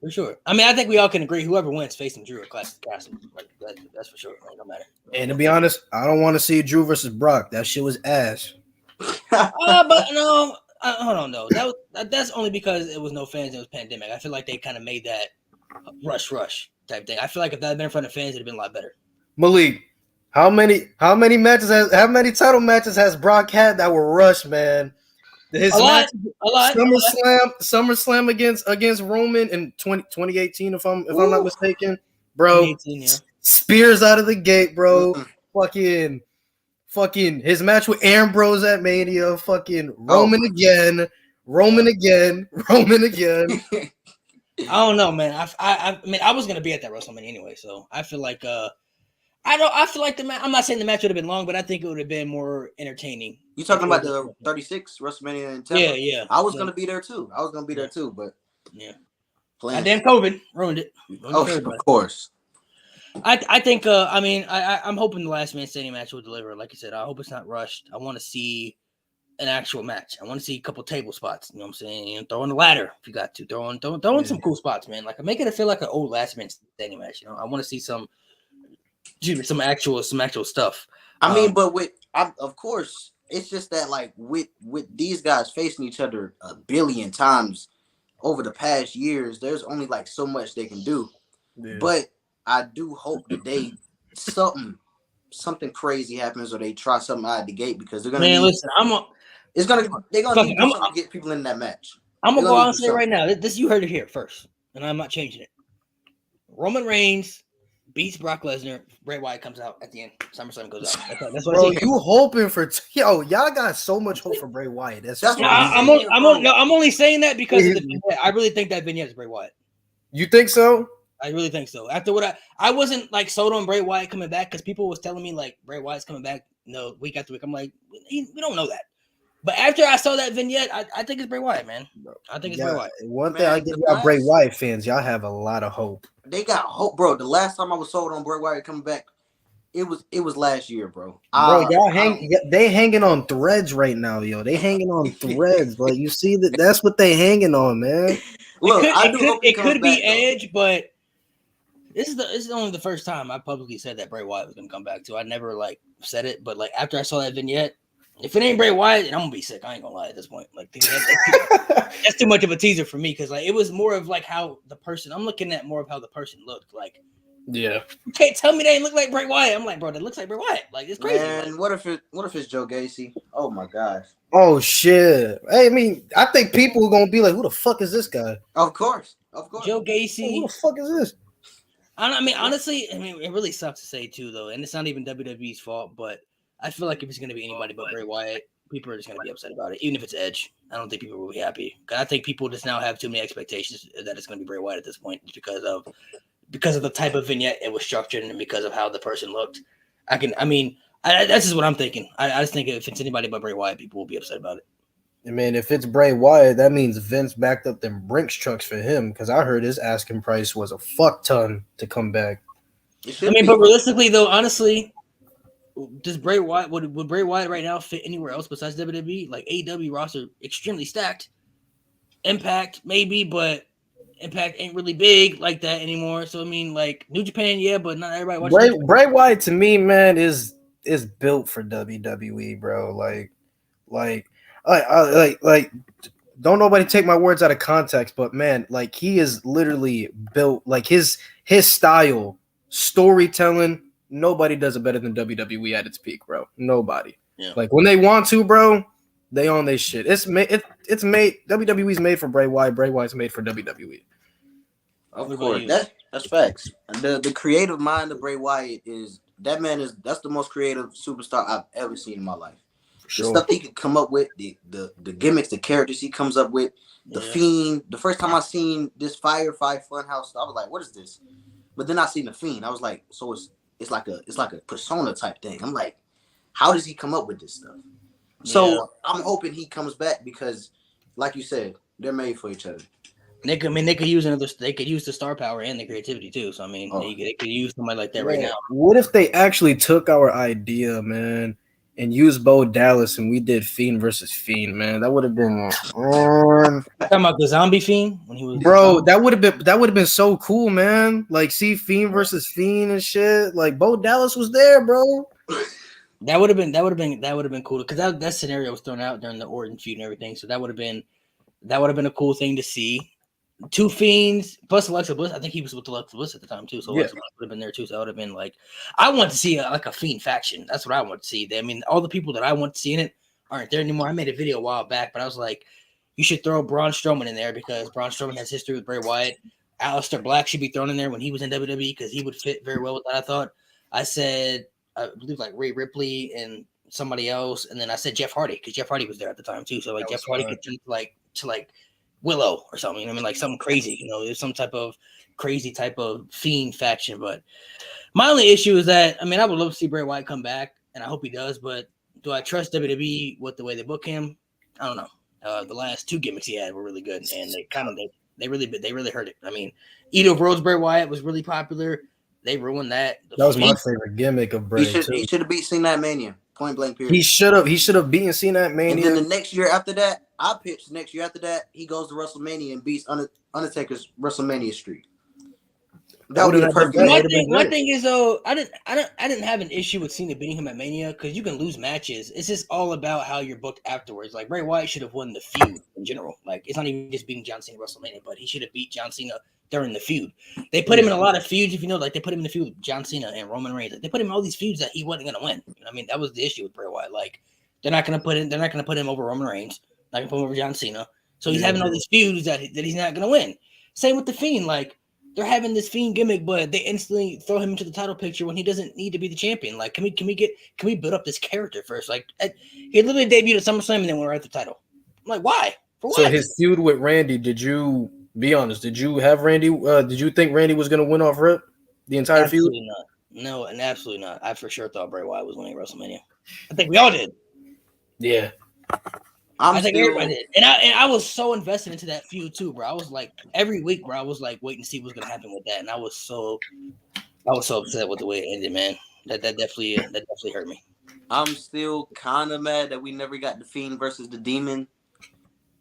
For sure. I mean, I think we all can agree whoever wins facing Drew or Classic Castle. Like, that's for sure. Like, no matter. And to be honest, I don't want to see Drew versus Brock. That shit was ass. But no, hold on though. That's only because it was no fans. It was pandemic. I feel like they kind of made that rush type thing. I feel like if that had been in front of fans, it'd have been a lot better. Malik, how many title matches has Brock had that were rushed, man? His a lot. SummerSlam against Roman in 2018, if I'm not mistaken, bro. 2018, yeah. Spears out of the gate, bro. Fucking Fucking his match with Ambrose at Mania. Fucking Roman again. Roman again. Roman again. I don't know, man. I mean, I was gonna be at that WrestleMania anyway, so I feel like I feel like the match. I'm not saying the match would have been long, but I think it would have been more entertaining. You talking about the 36 WrestleMania in Tampa? Yeah. I was gonna be there too. But Goddamn COVID ruined it. Of course. I think. I mean, I'm hoping the last man standing match will deliver. Like you said, I hope it's not rushed. I want to see an actual match. I want to see a couple table spots. You know what I'm saying? And throw in the ladder if you got to. Throw in some cool spots, man. Like make it feel like an old last man standing match. You know, I want to see some actual stuff. I mean, but of course, it's just that like with these guys facing each other a billion times over the past years, there's only like so much they can do. Yeah. But I do hope that something crazy happens or they try something out of the gate because they're gonna. Man, listen, they're gonna need to get people in that match. I'm gonna go out and say right now, this you heard it here first, and I'm not changing it. Roman Reigns beats Brock Lesnar. Bray Wyatt comes out at the end. SummerSlam goes out. That's what Bro, you hoping for y'all got so much hope for Bray Wyatt. I'm only saying that because of the vignette. I really think that vignette is Bray Wyatt. You think so? I really think so. After what I wasn't like sold on Bray Wyatt coming back because people was telling me like Bray Wyatt's coming back, week after week. I'm like, we don't know that. But after I saw that vignette, I think it's Bray Wyatt, man. I think it's Bray Wyatt. One thing I give y'all Bray Wyatt fans, y'all have a lot of hope. They got hope, bro. The last time I was sold on Bray Wyatt coming back, it was last year, bro. They hanging on threads right now, yo. They hanging on threads, bro. You see that's what they hanging on, man. Look, it could be Edge, but this is only the first time I publicly said that Bray Wyatt was gonna come back too. I never like said it, but like after I saw that vignette, if it ain't Bray Wyatt, I'm gonna be sick. I ain't gonna lie at this point. Like that's too much of a teaser for me because like it was more of like how the person. I'm looking at more of how the person looked. Like, yeah, you can't tell me they ain't look like Bray Wyatt. I'm like, bro, that looks like Bray Wyatt. Like it's crazy. Man, what if it's Joe Gacy? Oh my gosh. Oh shit. Hey, I mean, I think people are gonna be like, who the fuck is this guy? Of course. Joe Gacy. Who the fuck is this? I mean, honestly, it really sucks to say too, though, and it's not even WWE's fault, but I feel like if it's going to be anybody but Bray Wyatt, people are just going to be upset about it. Even if it's Edge, I don't think people will be happy. I think people just now have too many expectations that it's going to be Bray Wyatt at this point because of the type of vignette it was structured and because of how the person looked. That's just what I'm thinking. I just think if it's anybody but Bray Wyatt, people will be upset about it. I mean, if it's Bray Wyatt, that means Vince backed up them Brinks trucks for him because I heard his asking price was a fuck ton to come back. I mean, but realistically, though, honestly, does Bray Wyatt would Bray Wyatt right now fit anywhere else besides WWE? Like AEW roster extremely stacked. Impact maybe, but Impact ain't really big like that anymore. So I mean, like New Japan, yeah, but not everybody watches. Bray Wyatt to me, man, is built for WWE, bro. Like, don't nobody take my words out of context, but man, like he is literally built like his style, storytelling. Nobody does it better than WWE at its peak, bro. Nobody. Yeah. Like when they want to, bro, they own their shit. It's made. WWE's made for Bray Wyatt. Bray Wyatt's made for WWE. Of course, that's facts. The creative mind of Bray Wyatt that's the most creative superstar I've ever seen in my life. Sure. The stuff he could come up with, the gimmicks, the characters he comes up with, the Fiend. The first time I seen this Firefly Funhouse, I was like, "What is this?" But then I seen the Fiend. I was like, "So it's like a persona type thing." I'm like, "How does he come up with this stuff?" Yeah. So I'm hoping he comes back because, like you said, they're made for each other. They could use the star power and the creativity too. So I mean, they could use somebody like that right now. What if they actually took our idea, man, and used Bo Dallas and we did Fiend versus Fiend, man? That would have been talking about the zombie Fiend when he was that would have been so cool, man. Like see Fiend versus Fiend and shit. Like Bo Dallas was there, bro. That would have been cool because that scenario was thrown out during the Orton feud and everything. So that would have been a cool thing to see. Two Fiends plus Alexa Bliss. I think he was with Alexa Bliss at the time too, so Alexa Bliss would have been there too. So that would have been like, I want to see a Fiend faction. That's what I want to see. I mean, all the people that I want to see in it aren't there anymore. I made a video a while back, but I was like, you should throw Braun Strowman in there because Braun Strowman has history with Bray Wyatt. Aleister Black should be thrown in there when he was in WWE because he would fit very well with that. I thought. I said, I believe like Rhea Ripley and somebody else, and then I said Jeff Hardy because Jeff Hardy was there at the time too. So like That Jeff was Hardy hard. could teach to Willow or something. You know what I mean? Like something crazy. You know, there's some type of crazy type of fiend faction. But my only issue is that I mean I would love to see Bray Wyatt come back, and I hope he does. But do I trust WWE with the way they book him? I don't know. The last 2 gimmicks he had were really good, and they really hurt it. I mean, Edo Rhodes Bray Wyatt was really popular. They ruined that. That was my favorite gimmick of Bray. He should have beat Cena at Mania. Point blank. Period. He should have beaten Cena at Mania. And then the next year after that, I pitched. Next year after that, he goes to WrestleMania and beats Undertaker's WrestleMania streak. That would be the perfect. My thing is though, I didn't have an issue with Cena beating him at Mania because you can lose matches. It's just all about how you're booked afterwards. Like Bray Wyatt should have won the feud in general. Like it's not even just beating John Cena at WrestleMania, but he should have beat John Cena during the feud. They put him in a lot of feuds, if you know, like they put him in the feud with John Cena and Roman Reigns. Like, they put him in all these feuds that he wasn't gonna win. I mean, that was the issue with Bray Wyatt. Like they're not gonna put him over Roman Reigns, not gonna put him over John Cena. So he's having all these feuds that he's not gonna win. Same with the Fiend, like they're having this Fiend gimmick, but they instantly throw him into the title picture when he doesn't need to be the champion. Like, can we build up this character first? Like, he literally debuted at SummerSlam and then went right to the title. I'm like, why? For what? So his feud with Randy, did you be honest? Did you have Randy? Did you think Randy was going to win off rip the entire absolutely feud? Not. No, and absolutely not. I for sure thought Bray Wyatt was winning WrestleMania. I think we all did. Yeah. I think everybody did. And I was so invested into that feud too, bro. I was like every week, bro, I was like waiting to see what's gonna happen with that. And I was so upset with the way it ended, man. That definitely hurt me. I'm still kind of mad that we never got the Fiend versus the Demon.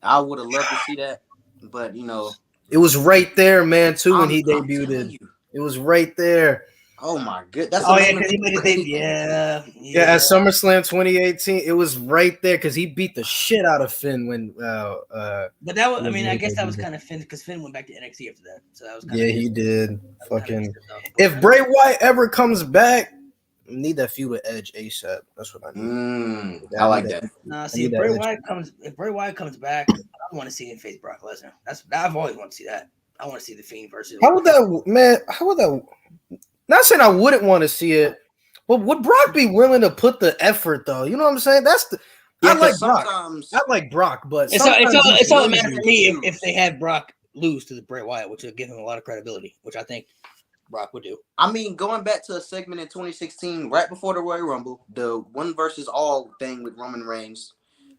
I would have loved to see that, but you know, it was right there, man. Too when he debuted, it was right there. Oh my god! That's because he made his debut. Yeah. At SummerSlam 2018, it was right there because he beat the shit out of Finn when. But that was, I mean, I guess that was kind of Finn because Finn went back to NXT after that, so that was kind of he did. Fucking. If Bray Wyatt ever comes back, I need that feud with Edge ASAP. That's what I need. I like that. Nah, see, if Bray Wyatt comes back, I want to see him face Brock Lesnar. I've always wanted to see that. I want to see the Fiend versus. How would that? Not saying I wouldn't want to see it, but would Brock be willing to put the effort though? You know what I'm saying? I like Brock, but it's all that matters for me if they have Brock lose to the Bray Wyatt, which would give him a lot of credibility, which I think Brock would do. I mean, going back to a segment in 2016, right before the Royal Rumble, the one versus all thing with Roman Reigns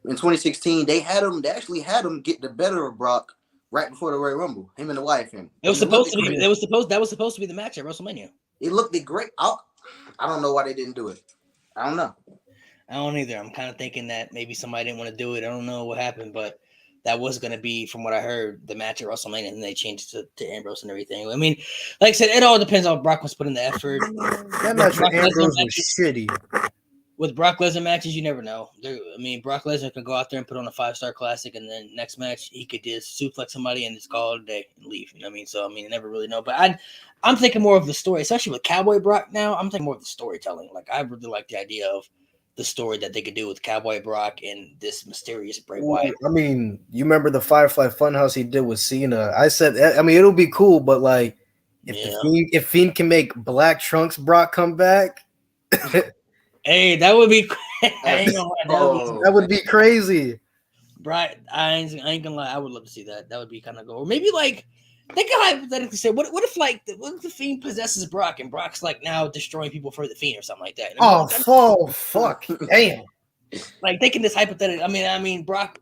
in 2016, they actually had him get the better of Brock right before the Royal Rumble. Him and the wife, him. That was supposed to be the match at WrestleMania. It looked great. I don't know why they didn't do it. I don't know. I don't either. I'm kind of thinking that maybe somebody didn't want to do it. I don't know what happened, but that was going to be, from what I heard, the match at WrestleMania, and they changed it to Ambrose and everything. I mean, like I said, it all depends on Brock was putting the effort. That match with Ambrose was shitty. With Brock Lesnar matches, you never know. Brock Lesnar can go out there and put on a 5-star classic, and then next match he could just suplex somebody and just call it a day and leave. You know what I mean? So you never really know. But I'm thinking more of the story, especially with Cowboy Brock now. I'm thinking more of the storytelling. Like I really like the idea of the story that they could do with Cowboy Brock and this mysterious Bray Wyatt. I mean, you remember the Firefly Funhouse he did with Cena? I said, I mean, it'll be cool, but like, if Fiend can make Black Trunks Brock come back. Hey, that would be that would be crazy. Right, I ain't gonna lie. I would love to see that. That would be kind of cool. Or maybe like they could hypothetically say, what if the Fiend possesses Brock and Brock's like now destroying people for the Fiend or something like that? Fuck, damn. Like they can just hypothetically. I mean, Brock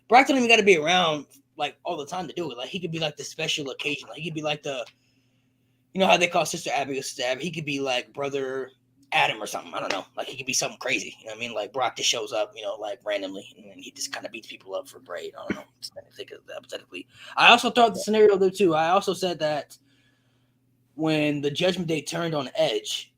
don't even got to be around like all the time to do it. Like he could be like the special occasion. Like he could be like the, you know how they call Sister Abby or Sister Abby. He could be like Brother Adam or something. I don't know. Like he could be something crazy. You know what I mean? Like Brock just shows up, you know, like randomly, and he just kind of beats people up for Bray. I don't know. I think of that hypothetically. I also thought the scenario there too. I also said that when the Judgment Day turned on Edge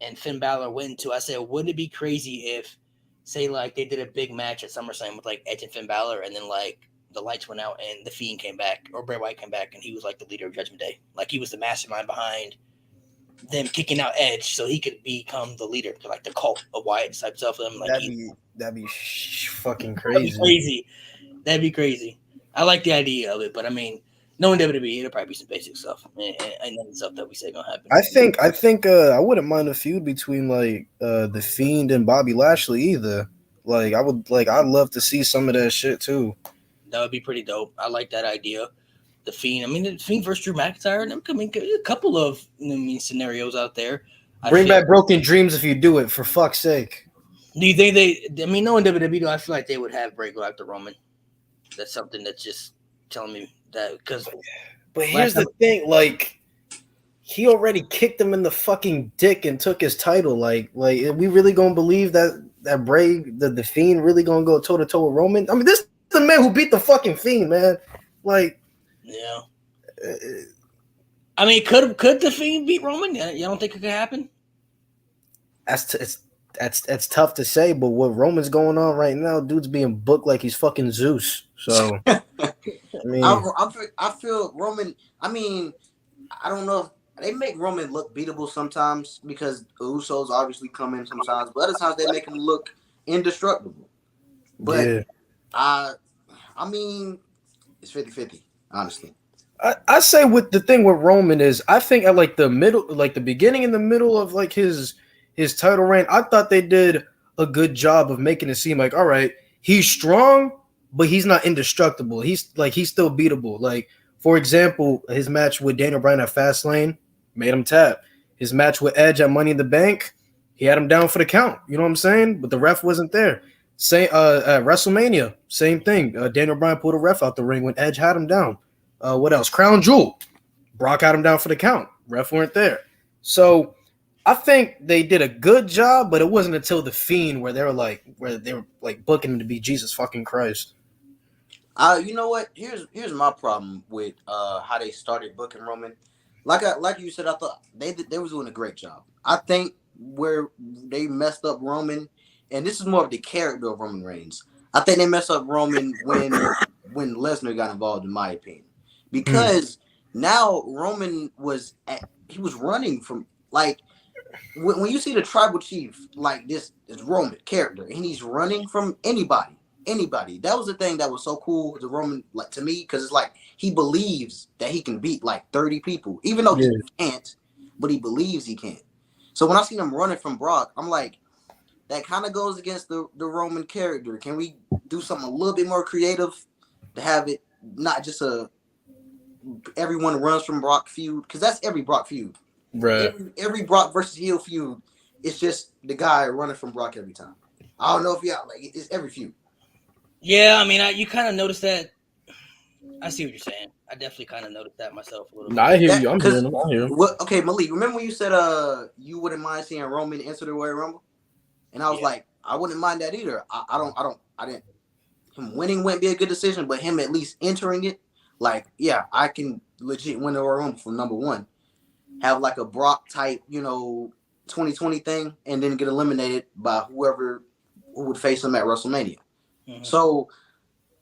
and Finn Balor went to, I said, wouldn't it be crazy if, say, like they did a big match at SummerSlam with like Edge and Finn Balor, and then like the lights went out and the Fiend came back, or Bray Wyatt came back, and he was like the leader of Judgment Day. Like he was the mastermind behind them kicking out Edge so he could become the leader, like the cult of Wyatt type stuff. Like that'd be fucking crazy. That'd be crazy. I like the idea of it, but I mean, Knowing WWE, it'll probably be some basic stuff. And then stuff that we say gonna happen. I think I wouldn't mind a feud between like the Fiend and Bobby Lashley either. Like I'd love to see some of that shit too. That would be pretty dope. I like that idea. The Fiend. I mean, the Fiend versus Drew McIntyre. I mean, a couple of scenarios out there. Bring back Broken Dreams if you do it, for fuck's sake. Do you think they? I mean, knowing WWE, I feel like they would have Bray go after Roman. That's something that's just telling me that because. But here's the thing, like he already kicked him in the fucking dick and took his title. Like are we really gonna believe that Bray, the Fiend, really gonna go toe to toe with Roman? I mean, this is the man who beat the fucking Fiend, man. Like, yeah. I mean, could the Fiend beat Roman? You don't think it could happen? That's tough to say, but what Roman's going on right now, dude's being booked like he's fucking Zeus. So, I mean, I feel Roman. I mean, I don't know if they make Roman look beatable sometimes because the Usos obviously come in sometimes, but other times they make him look indestructible. But yeah. I mean, it's 50-50, honestly. I say with the thing with Roman is I think at like the middle, like the beginning and the middle of like his title reign, I thought they did a good job of making it seem like, all right, he's strong, but he's not indestructible. He's still beatable. Like, for example, his match with Daniel Bryan at Fastlane made him tap. His match with Edge at Money in the Bank, he had him down for the count. You know what I'm saying? But the ref wasn't there. At WrestleMania, same thing. Daniel Bryan pulled a ref out the ring when Edge had him down. What else? Crown Jewel. Brock had him down for the count. Ref weren't there. So I think they did a good job, but it wasn't until the Fiend where they were like booking him to be Jesus fucking Christ. You know what? Here's my problem with how they started booking Roman. Like you said, I thought they was doing a great job. I think where they messed up Roman, and this is more of the character of Roman Reigns. I think they messed up Roman when Lesnar got involved, in my opinion, because now Roman was running from like. When you see the tribal chief like this is Roman character and he's running from anybody, that was the thing that was so cool to Roman, like to me, because it's like he believes that he can beat like 30 people, even though he can't, but he believes he can. So when I seen him running from Brock, I'm like, that kind of goes against the Roman character. Can we do something a little bit more creative to have it not just everyone runs from Brock feud? Because that's every Brock feud. Right. Every Brock versus heel feud, it's just the guy running from Brock every time. I don't know if it's every feud. Yeah, I mean, you kind of noticed that. I see what you're saying. I definitely kind of noticed that myself a little bit. I hear you. I'm hearing him. I hear him. Okay, Malik, remember when you said you wouldn't mind seeing Roman enter the Royal Rumble? And I was like, I wouldn't mind that either. I didn't. Him winning wouldn't be a good decision, but him at least entering it, like, yeah, I can legit win the Royal Rumble for number one. Have like a Brock type, 2020 thing, and then get eliminated by whoever would face him at WrestleMania. Mm-hmm. So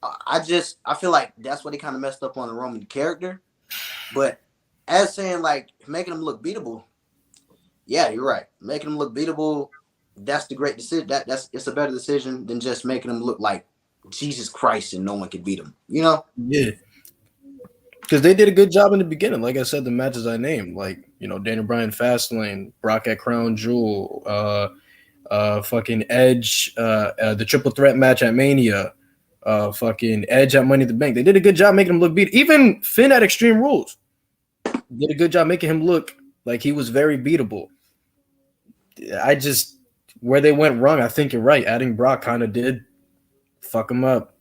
I feel like that's what they kind of messed up on the Roman character. But as saying like making him look beatable, yeah, you're right. Making him look beatable, that's the great decision. It's a better decision than just making him look like Jesus Christ and no one could beat him. Yeah. Because they did a good job in the beginning. Like I said, the matches I named, like, Daniel Bryan, Fastlane, Brock at Crown Jewel, fucking Edge, the triple threat match at Mania, fucking Edge at Money in the Bank. They did a good job making him look beat. Even Finn at Extreme Rules did a good job making him look like he was very beatable. Where they went wrong, I think you're right. Adding Brock kind of did fuck him up.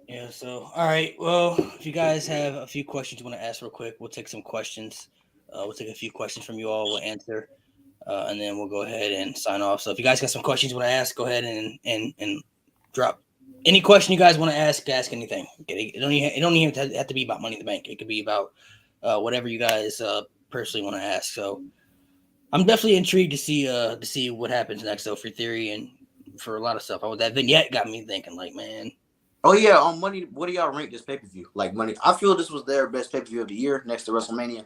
Yeah, so, all right. Well, if you guys have a few questions you want to ask real quick, we'll take some questions. We'll take a few questions from you all. We'll answer, and then we'll go ahead and sign off. So if you guys got some questions you want to ask, go ahead and drop any question you guys want to ask anything. Okay? It don't even have to be about Money in the Bank. It could be about whatever you guys personally want to ask. So I'm definitely intrigued to see what happens next, though, for Theory and for a lot of stuff. That vignette got me thinking, like, man. Oh yeah, on Money. What do y'all rank this pay-per-view? Like Money, I feel this was their best pay-per-view of the year, next to WrestleMania,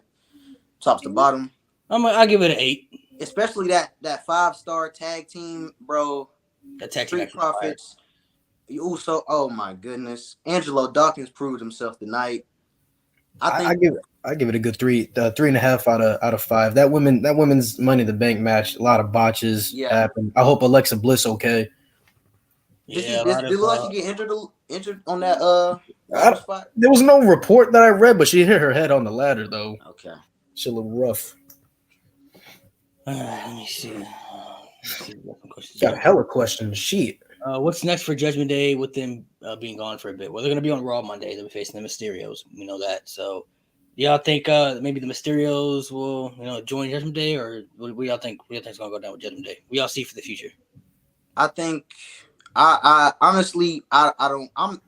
tops to bottom. I'll give it an 8. Especially that 5-star tag team, bro. That tag team. Street Profits. Uso. Oh my goodness, Angelo Dawkins proved himself tonight. I I give it a good 3.5 out of 5. That women's Money in the Bank match, a lot of botches yeah. happened. I hope Alexa Bliss okay. Yeah, a lot Did of look like she get injured on that ladder I, spot? there was no report that I read, but she hit her head on the ladder though. Okay. She looked rough. all right, let me see. Let's see. We got some questions Got here. hella questions. Shit. What's next for Judgment Day with them being gone for a bit? Well, they're going to be on Raw Monday. They'll be facing the Mysterios. We know that. So, y'all think maybe the Mysterios will, join Judgment Day, or what do y'all think? What do y'all think's going to go down with Judgment Day? We all see for the future. I think I honestly I don't I'm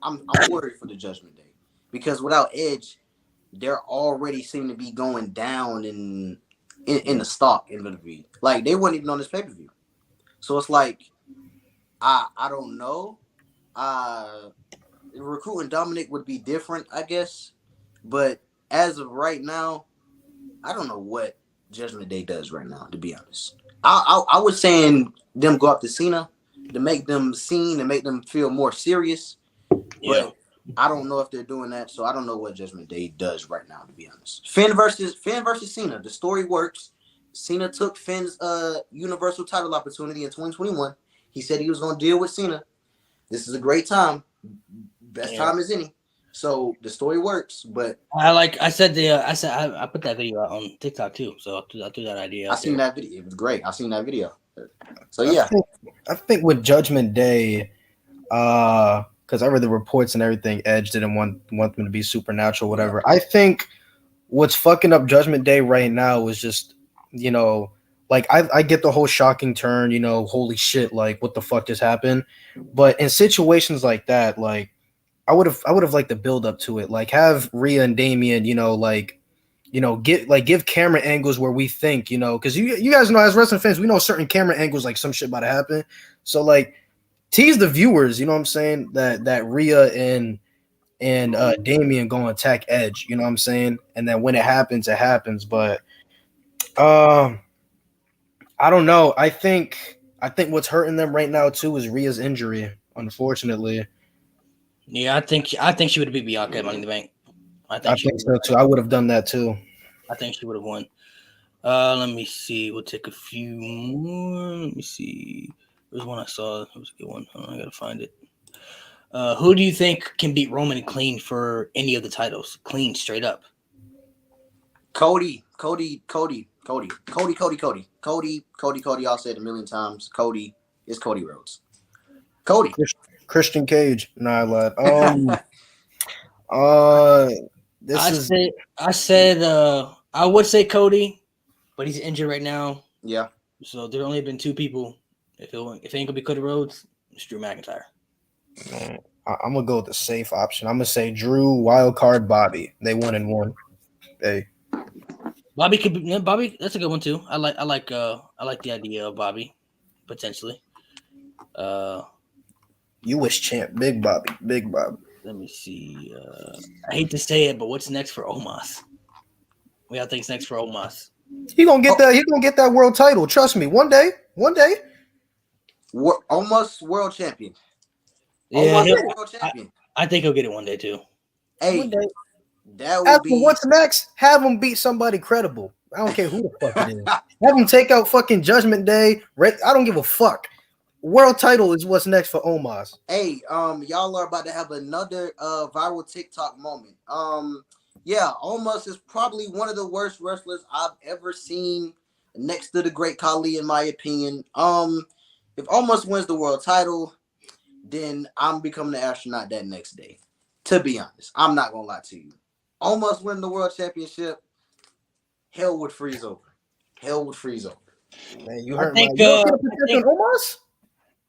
worried for the Judgment Day because without Edge, they're already seem to be going down in the stock in WWE. Like they weren't even on this pay-per-view. So it's like I don't know. Recruiting Dominic would be different, I guess. But as of right now, I don't know what Judgment Day does right now, to be honest. I was saying them go up to Cena to make them seen and make them feel more serious. Yeah. But I don't know if they're doing that, so I don't know what Judgment Day does right now, to be honest. Finn versus Cena. The story works. Cena took Finn's Universal title opportunity in 2021. He said he was going to deal with Cena. This is a great time. Best time as any. So the story works, but I put that video out on TikTok too. So I threw that idea. I seen that video. It was great. I seen that video. So I think with Judgment Day, because I read the reports and everything, Edge didn't want them to be supernatural, whatever. I think what's fucking up Judgment Day right now is just, like I get the whole shocking turn, holy shit, like what the fuck just happened. But in situations like that, like I would have liked the build up to it, like have Rhea and Damian, give camera angles where we think, because you guys know as wrestling fans, we know certain camera angles, like some shit about to happen. So like tease the viewers, you know what I'm saying, that Rhea and Damian go and attack Edge, you know what I'm saying, and then when it happens, it happens. But I don't know. I think what's hurting them right now too is Rhea's injury, unfortunately. Yeah, I think she would have beat Bianca at Money in the Bank. I think so too. I would have done that too. I think she would have won. Let me see. We'll take a few more. Let me see. There's one I saw. It was a good one. I gotta find it. Who do you think can beat Roman clean for any of the titles? Clean, straight up. Cody. I'll say it a million times. Cody is Cody Rhodes. Cody. Christian Cage. Nah, I lied. I would say Cody, but he's injured right now. Yeah. So there only been two people. If it ain't gonna be Cody Rhodes, it's Drew McIntyre. I'm gonna go with the safe option. I'm gonna say Drew, Wildcard, Bobby. They 1-1. Hey. Bobby could be Bobby. That's a good one too. I like the idea of Bobby potentially. U.S. champ, Big Bobby. Let me see. I hate to say it, but what's next for Omos? What y'all think's next for Omos? He gonna get that. He gonna get that world title. Trust me. One day. Almost world champion. Yeah, world champion. I think he'll get it one day too. Hey, one day. that would be. What's next? Have him beat somebody credible. I don't care who the fuck it is. Have him take out fucking Judgment Day. I don't give a fuck. World title is what's next for Omos. Hey, y'all are about to have another viral TikTok moment. Yeah, Omos is probably one of the worst wrestlers I've ever seen, next to the Great Khali, in my opinion. If Omos wins the world title, then I'm becoming the astronaut that next day. To be honest, I'm not gonna lie to you. Omos winning the world championship, hell would freeze over. Man, you heard think, Omos?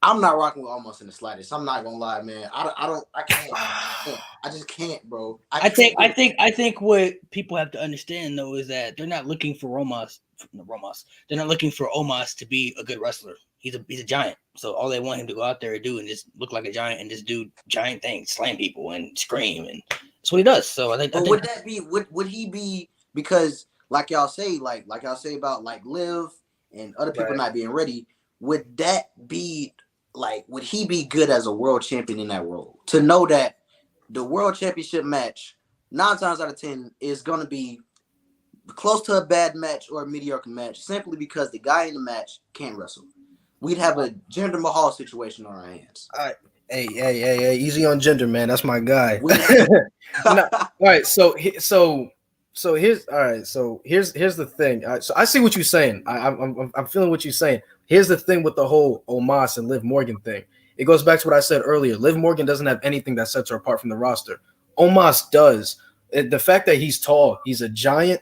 I'm not rocking with Omos in the slightest. I'm not gonna lie, man. I can't. I just can't, bro. I think what people have to understand though is that they're not looking for Omos. They're not looking for Omos to be a good wrestler. He's a giant. So all they want him to go out there and do and just look like a giant and just do giant things, slam people and scream, and that's what he does. So I think. Would that be? Would he be? Because like y'all say about like Liv and other people not being ready. Would that be like? Would he be good as a world champion in that role? To know that the world championship match 9 times out of 10 is going to be close to a bad match or a mediocre match, simply because the guy in the match can't wrestle. We'd have a Jinder Mahal situation on our hands. All right. Hey, easy on gender, man. That's my guy. We- No, all right, so here's all right. So here's the thing. All right, so I see what you're saying. I'm feeling what you're saying. Here's the thing with the whole Omos and Liv Morgan thing. It goes back to what I said earlier. Liv Morgan doesn't have anything that sets her apart from the roster. Omos does. The fact that he's tall, he's a giant.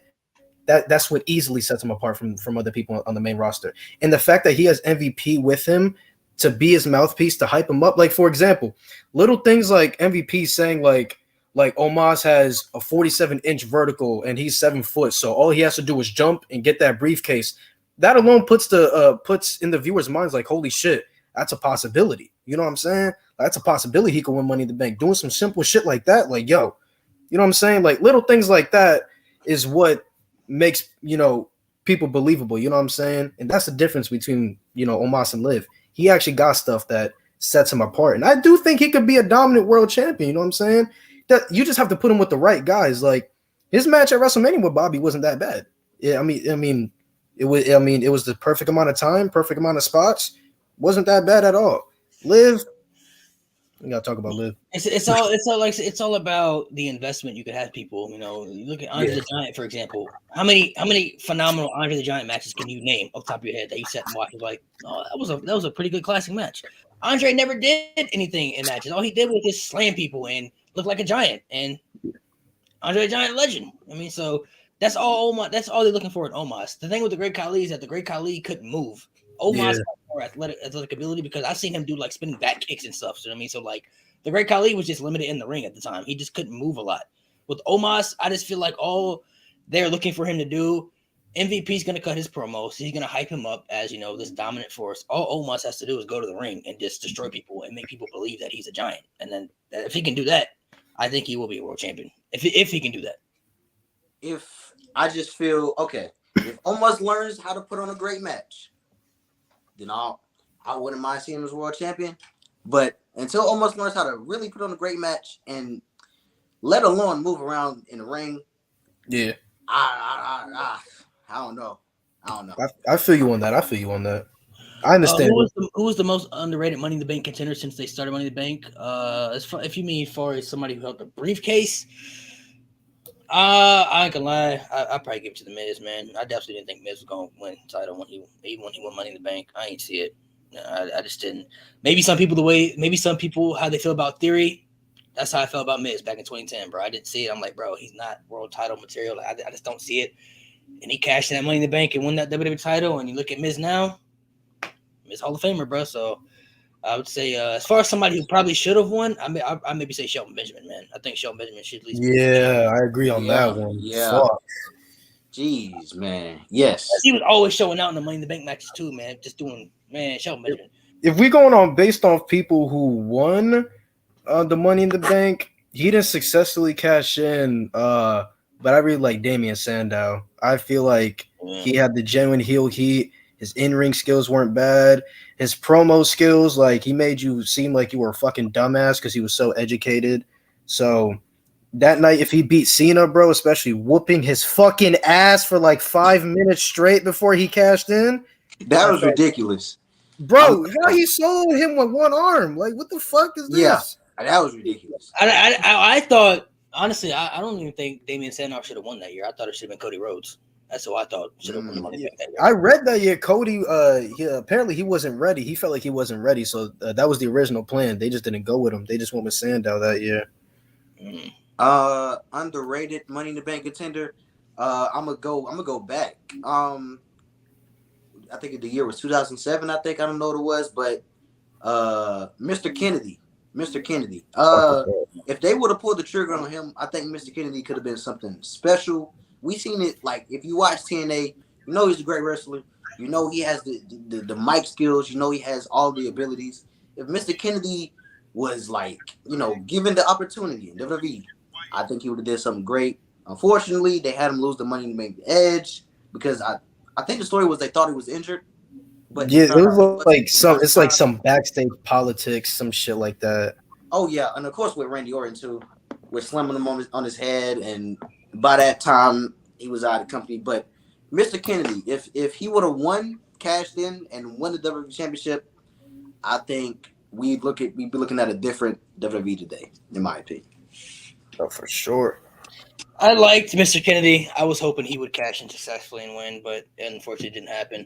That's what easily sets him apart from other people on the main roster. And the fact that he has MVP with him to be his mouthpiece to hype him up. Like, for example, little things like MVP saying like Omos has a 47-inch vertical and he's 7 foot, so all he has to do is jump and get that briefcase. That alone puts in the viewers' minds like, holy shit, that's a possibility. You know what I'm saying? That's a possibility he could win Money in the Bank. Doing some simple shit like that, like, yo, you know what I'm saying? Like, little things like that is what makes, people believable. You know what I'm saying? And that's the difference between, Omos and Liv. He actually got stuff that sets him apart. And I do think he could be a dominant world champion. You know what I'm saying? That you just have to put him with the right guys. Like, his match at WrestleMania with Bobby wasn't that bad. Yeah, I mean, it was the perfect amount of time, perfect amount of spots. Wasn't that bad at all. Liv, we gotta talk about Liv. It's all about the investment you could have people. You look at Andre the Giant, for example. How many phenomenal Andre the Giant matches can you name off the top of your head that you sat and watched? Like, oh, that was a pretty good classic match. Andre never did anything in matches. All he did was just slam people and look like a giant. And Andre the Giant, legend. I mean, so that's all Omos. That's all they're looking for in Omos. The thing with the Great Khali is that the Great Khali couldn't move. Omos had more athletic ability, because I've seen him do like spinning back kicks and stuff. So I mean, so like the Great Khali was just limited in the ring at the time. He just couldn't move a lot. With Omos, I just feel like all they're looking for him to do, MVP's going to cut his promos. He's going to hype him up as, this dominant force. All Omos has to do is go to the ring and just destroy people and make people believe that he's a giant. And then if he can do that, I think he will be a world champion. If he can do that. If I just feel, okay, if Omos learns how to put on a great match, then I wouldn't mind seeing him as world champion. But until Omos learns how to really put on a great match and let alone move around in the ring, yeah, I don't know. I feel you on that. I understand. Who was the most underrated Money in the Bank contender since they started Money in the Bank? If you mean far as somebody who held the briefcase, I ain't gonna lie. I probably give it to the Miz, man. I definitely didn't think Miz was gonna win the title when he won Money in the Bank. I ain't see it. I just didn't. Maybe some people how they feel about Theory. That's how I felt about Miz back in 2010, bro. I didn't see it. I'm like, bro, he's not world title material. I just don't see it. And he cashed in that Money in the Bank and won that WWE title. And you look at Miz now, Miz Hall of Famer, bro. So I would say, as far as somebody who probably should have won, I maybe say Shelton Benjamin, man. I think Shelton Benjamin should at least. Yeah, I agree on that one. Yeah. Fuck. Jeez, man. Yes. He was always showing out in the Money in the Bank matches too, man. Just doing, man, Shelton Benjamin. If we going on based off people who won the Money in the Bank, he didn't successfully cash in. But I really like Damian Sandow. I feel like he had the genuine heel heat. His in-ring skills weren't bad. His promo skills, like, he made you seem like you were a fucking dumbass because he was so educated. So that night, if he beat Cena, bro, especially whooping his fucking ass for like 5 minutes straight before he cashed in. That was ridiculous. Bro, how he soloed him with one arm? Like, what the fuck is this? Yeah, that was ridiculous. I thought, honestly, I don't even think Damian Sandow should have won that year. I thought it should have been Cody Rhodes. That's what I thought should have won the Money in the Bank that year. I read that year Cody, apparently he wasn't ready. He felt like he wasn't ready, so that was the original plan. They just didn't go with him. They just went with Sandow that year. Underrated Money in the Bank contender. I'm gonna go back. I think the year was 2007. I don't know what it was, but Mr. Kennedy. If they would have pulled the trigger on him, I think Mr. Kennedy could have been something special. We seen it, like, if you watch TNA, you know he's a great wrestler. You know he has the mic skills. You know he has all the abilities. If Mr. Kennedy was, like, given the opportunity in WWE, I think he would have did something great. Unfortunately, they had him lose the Money in the Bank Edge because I think the story was they thought he was injured. But yeah, it was like some backstage politics, some shit like that. Oh yeah, and of course with Randy Orton too. with slamming him on his head, and by that time he was out of the company. But Mr. Kennedy, if he would have won, cashed in, and won the WWE Championship, I think we'd be looking at a different WWE today, in my opinion. Oh, for sure. I liked Mr. Kennedy. I was hoping he would cash in successfully and win, but unfortunately, it didn't happen.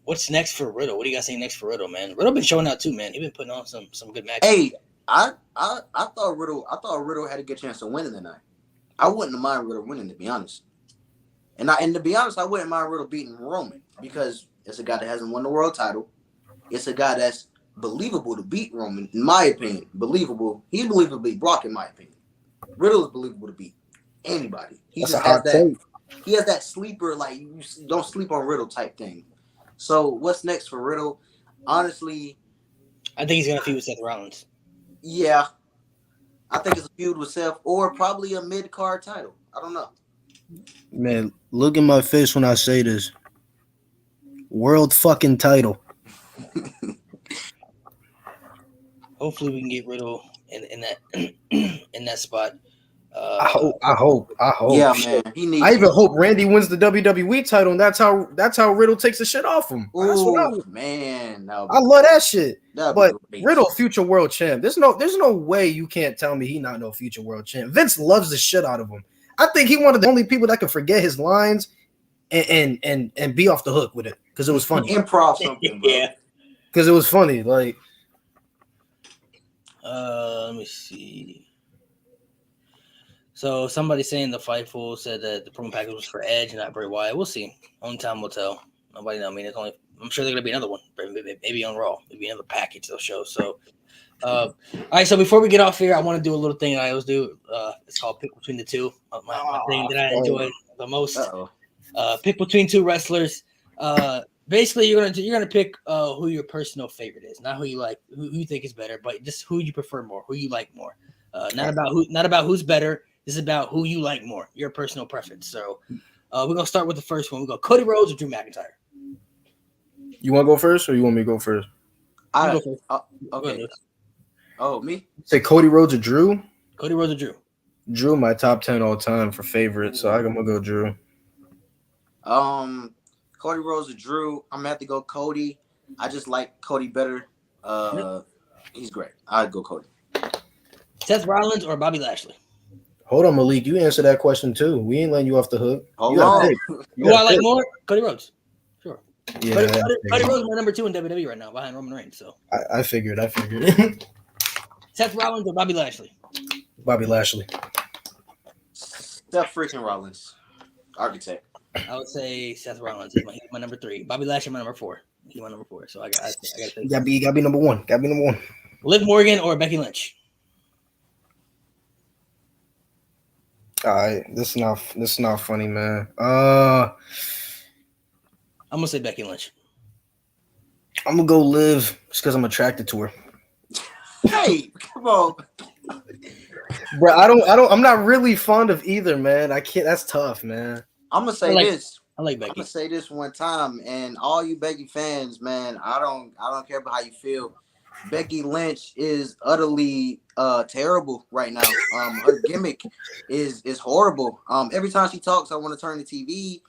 What's next for Riddle? What do you guys think next for Riddle, man? Riddle been showing out too, man. He been putting on some good matches. Hey, I thought Riddle had a good chance of winning tonight. I wouldn't mind Riddle winning, to be honest. And to be honest, I wouldn't mind Riddle beating Roman because it's a guy that hasn't won the world title. It's a guy that's believable to beat Roman, in my opinion. Believable. He's believable to beat Brock, in my opinion. Riddle is believable to beat anybody. He That's just a has hot that. take. He has that sleeper, like, you don't sleep on Riddle type thing. So what's next for Riddle? Honestly, I think he's gonna feud with Seth Rollins. yeah, I think it's a feud with Seth or probably a mid-card title. I don't know. Man, look in my face when I say this. World fucking title. Hopefully, we can get Riddle in that in that spot. I hope. Yeah, Shit. man. He needs. I even hope Randy wins the WWE title, and that's how Riddle takes the shit off him. That's what Ooh, man. No, I love that shit. that'd But be great. Riddle, future world champ. There's no way you can't tell me he not no future world champ. Vince loves the shit out of him. I think he one of the only people that can forget his lines and be off the hook with it because it was funny. Improv something, bro. Yeah. Because it was funny. Like, let me see. So somebody saying the Fightful said that the promo package was for Edge and not Bray Wyatt. We'll see. Only time will tell. Nobody know. I mean, it's only. I'm sure there's gonna be another one. Maybe on Raw. Maybe another package they'll show. So, all right. So before we get off here, I want to do a little thing I always do. It's called Pick Between the Two. My thing that I enjoy the most. Pick between two wrestlers. Basically, you're gonna pick who your personal favorite is, not who you like, who you think is better, but just who you prefer more, who you like more. Not about who's better. This is about who you like more, your personal preference. So we're gonna start with the first one. We go Cody Rhodes or Drew McIntyre. you want to go first, or you want me to go first? You go first. Okay. Oh, me? Say Cody Rhodes or Drew. Cody Rhodes or Drew. Drew, my top 10 all time for favorite, so I'm gonna go Drew. Cody Rhodes or Drew. I'm gonna have to go Cody. I just like Cody better. He's great. I'd go Cody. Seth Rollins or Bobby Lashley. Hold on, Malik. You answer that question too. We ain't letting you off the hook. Hold on. Who I like more? Cody Rhodes. Sure. Yeah, Cody Rhodes is my number 2 in WWE right now, behind Roman Reigns. So I figured. Seth Rollins or Bobby Lashley. Bobby Lashley. Seth freaking Rollins. Architect. I would say Seth Rollins. He's my number 3. Bobby Lashley, my number 4. He's my number 4. So I got to say. You gotta be number one. Gotta be number one. Liv Morgan or Becky Lynch. All right, this is not funny, man. I'm gonna say Becky Lynch. I'm gonna go Liv just because I'm attracted to her. Hey, come on. Bro, I'm not really fond of either, man. I can't. That's tough, man. I'm gonna say this. I like I'm Becky. gonna say this one time, and all you Becky fans, man, I don't care about how you feel. Becky Lynch is utterly terrible right now. Her gimmick is horrible. Every time she talks, I want to turn the TV.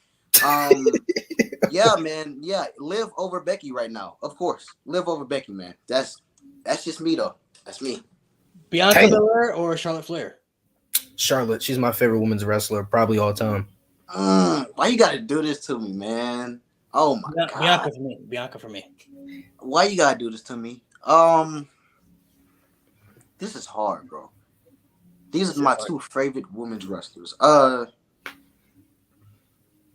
Yeah, man. Yeah, Liv over Becky right now. Of course, Liv over Becky, man. That's just me though. That's me. Bianca Belair or Charlotte Flair? Charlotte. She's my favorite women's wrestler, probably all time. Why you gotta do this to me, man? Oh my god. Bianca for me. Why you gotta do this to me? This is hard, bro. These are my 2 favorite women's wrestlers. Okay.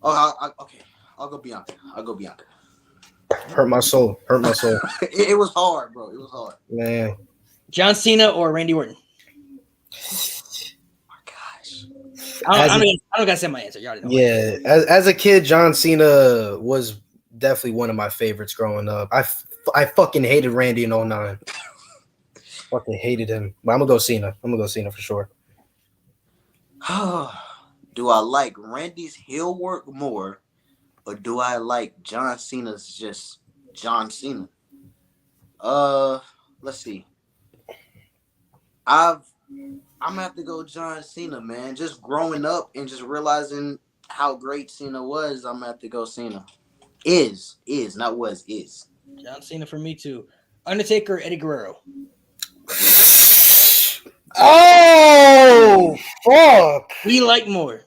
I'll go Bianca. Hurt my soul. It was hard, bro. It was hard. Man. John Cena or Randy Orton? Oh my gosh. I don't gotta say my answer. You already know. Yeah, as a kid, John Cena was definitely one of my favorites growing up. I fucking hated Randy in 09. Fucking hated him. But I'm gonna go Cena. For sure. Do I like Randy's heel work more, or do I like John Cena's just John Cena? Let's see. I've I'm gonna have to go John Cena, man. Just growing up and just realizing how great Cena was, I'm gonna have to go Cena. Is not was is. John Cena for me too. Undertaker, Eddie Guerrero. Oh fuck! Who you like more?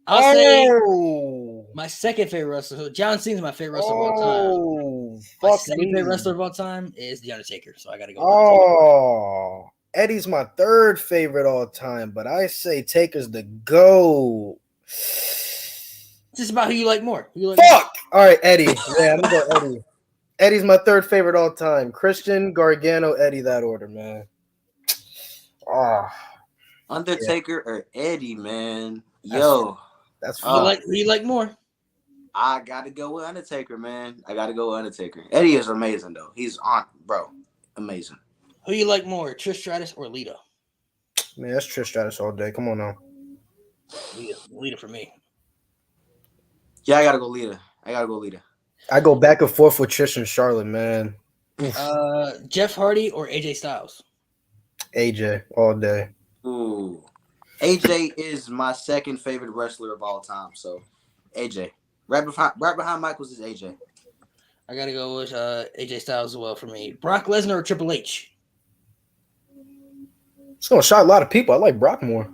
I'll say Oh, my second favorite wrestler. John Cena's my favorite wrestler of all time. oh, My fuck second me. favorite wrestler of all time is The Undertaker. So I gotta go. Oh, Eddie's my third favorite all time, but I say Taker's the GOAT. It's just about who you like more. Who you like Fuck! All right, Eddie. Yeah, I'm gonna go Eddie. Eddie's my third favorite all time. Christian, Gargano, Eddie, that order, man. Ah, Undertaker or Eddie, man. That's- Yo, that's more? fine. Who you like more? I gotta go with Undertaker, man. I gotta go with Undertaker. Eddie is amazing though. He's on, bro, amazing. Who you like more, Trish Stratus or Lita? Man, that's Trish Stratus all day. Come on now. Lita for me. Yeah, I gotta go Lita. I go back and forth with Trish and Charlotte, man. Jeff Hardy or AJ Styles? AJ all day. Ooh, AJ is my second favorite wrestler of all time. So, AJ, right behind Michaels is AJ. I gotta go with AJ Styles as well for me. Brock Lesnar or Triple H? It's gonna shock a lot of people. I like Brock more.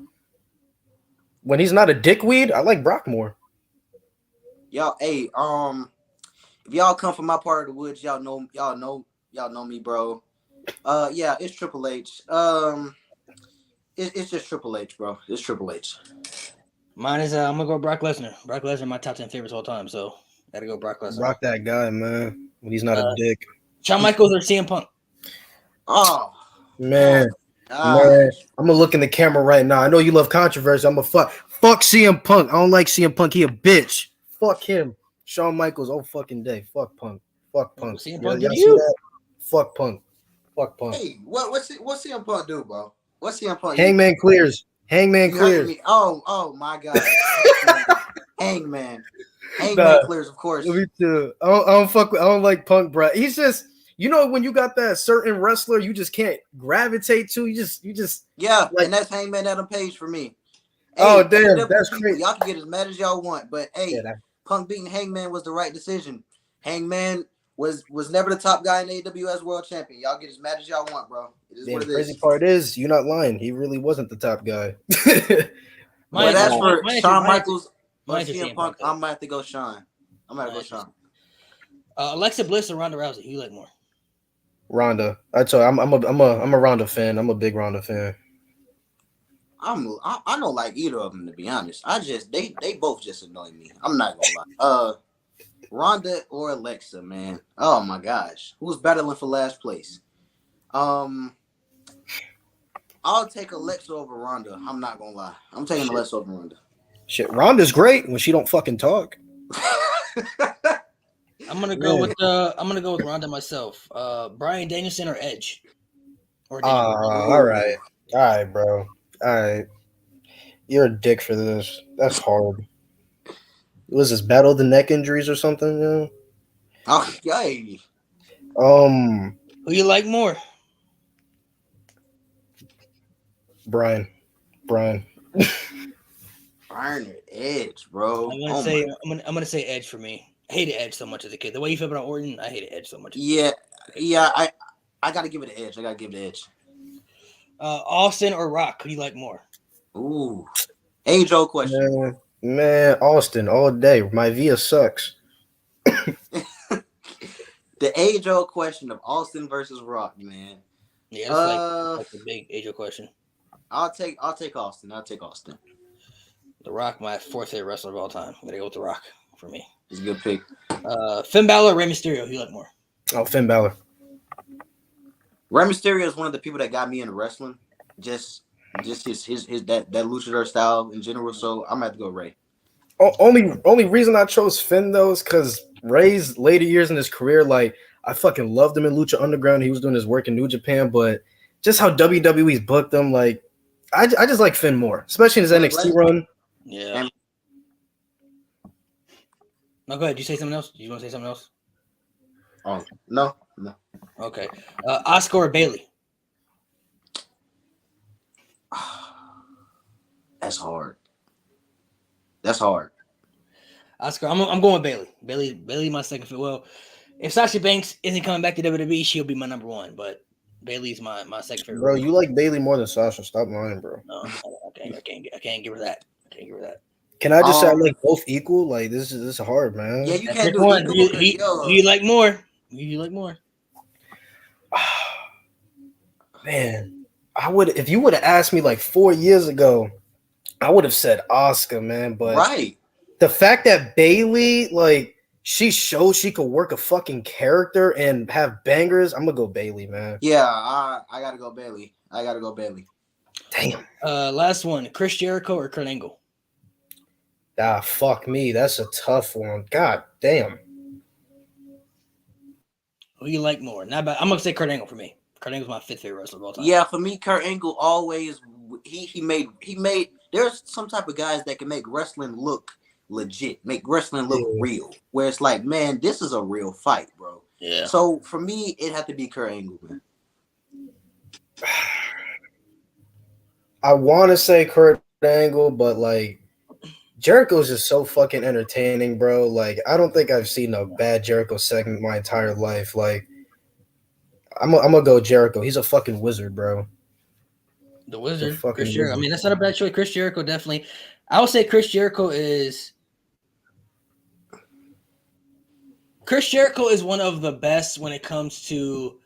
When he's not a dickweed, I like Brock more. Y'all, hey, if y'all come from my part of the woods, y'all know me, bro. Yeah, it's Triple H. It's just Triple H, bro. It's Triple H. Mine is I'm gonna go Brock Lesnar. Brock Lesnar, my top 10 favorites of all time. So gotta go Brock Lesnar. Brock that guy, man. When he's not a dick. Shawn Michaels or CM Punk? Oh Man. Man, I'm gonna look in the camera right now. I know you love controversy. I'm gonna fuck CM Punk. I don't like CM Punk. He a bitch. Fuck him. Shawn Michaels all fucking day. Fuck Punk. Fuck Punk. CM Punk Y'all did see you? that? Fuck Punk. Fuck Punk. Hey, what's CM Punk do, bro? What's CM Punk? Hangman clears. Hangman You hurting clears. me. Oh my God. Hangman clears, of course. Me too. I don't like Punk, bro. He's just, when you got that certain wrestler you just can't gravitate to. You just Yeah, like, and that's Hangman Adam Page for me. Oh, damn, AEW that's people, crazy. Y'all can get as mad as y'all want, but hey, Yeah, Punk beating Hangman was the right decision. Hangman was never the top guy in the AWS World Champion. Y'all get as mad as y'all want, bro. It is what it the crazy is. part is you're not lying. He really wasn't the top guy. But as for Shawn Michaels or mine's CM Punk, I'm gonna have to go Shawn. Alexa Bliss or Ronda Rousey? Who you like more? Ronda. I tell you, I'm a Ronda fan. I'm a big Ronda fan. I don't like either of them, to be honest. They both just annoy me. I'm not gonna lie. Ronda or Alexa, man. Oh my gosh, who's battling for last place? I'll take Alexa over Ronda. I'm not gonna lie. I'm taking Alexa over Ronda. Shit, Ronda's great when she don't fucking talk. I'm gonna go with Ronda myself. Bryan Danielson or Edge? All right, bro. All right. You're a dick for this. That's hard. Was this battle of the neck injuries or something? Yeah. Oh, yay. Who you like more? Brian. Bryan or Edge, bro. I'm gonna say Edge for me. I hated Edge so much as a kid. The way you felt about Orton, I hated Edge so much. Yeah. I gotta give it an Edge. Austin or Rock? Who do you like more? Ooh, age-old question. Man, Austin all day. My Via sucks. The age-old question of Austin versus Rock, man. Yeah, that's like a big age-old question. I'll take Austin. The Rock, my fourth favorite wrestler of all time. I'm gonna go with The Rock for me. It's a good pick. Finn Balor, Rey Mysterio. Who you like more? Oh, Finn Balor. Rey Mysterio is one of the people that got me into wrestling. Just his that luchador style in general. So I'm gonna have to go Rey. Only reason I chose Finn though is because Rey's later years in his career, like I fucking loved him in Lucha Underground. He was doing his work in New Japan, but just how WWE's booked him, like I just like Finn more, especially in his NXT run. Yeah. No, go ahead. Did you say something else? Do you want to say something else? Oh no. Okay. Asuka or Bailey? That's hard. That's hard. Oscar, I'm going with Bailey. Bailey, my second favorite. Well, if Sasha Banks isn't coming back to WWE, she'll be my number one. But Bailey's my second favorite. Bro, you like Bailey more than Sasha. Stop lying, bro. No, I can't give her that. I can't give her that. Can I just say I like both equal? Like this is hard, man. Yeah, you That's can't do one. equal Who because, you like more? Who you like more? Man, I would if you would have asked me like 4 years ago, I would have said Oscar, man. But right. the fact that Bailey, like, she showed she could work a fucking character and have bangers, I'm gonna go Bailey, man. Yeah, I gotta go Bailey. I gotta go Bailey. Damn. Last one: Chris Jericho or Kurt Angle? Ah, fuck me. That's a tough one. God damn. Who you like more? Not bad. I'm gonna say Kurt Angle for me. Kurt Angle's my fifth favorite wrestler of all time. Yeah, for me, Kurt Angle always he made. There's some type of guys that can make wrestling look legit, make wrestling look real. Where it's like, man, this is a real fight, bro. Yeah. So for me, it had to be Kurt Angle, man. I want to say Kurt Angle, but like Jericho's just so fucking entertaining, bro. Like I don't think I've seen a bad Jericho segment my entire life. Like I'm gonna go Jericho. He's a fucking wizard, bro. The Wizard, fucking Chris Jericho. wizard. I mean, that's not a bad choice. Chris Jericho definitely. I would say Chris Jericho is one of the best when it comes to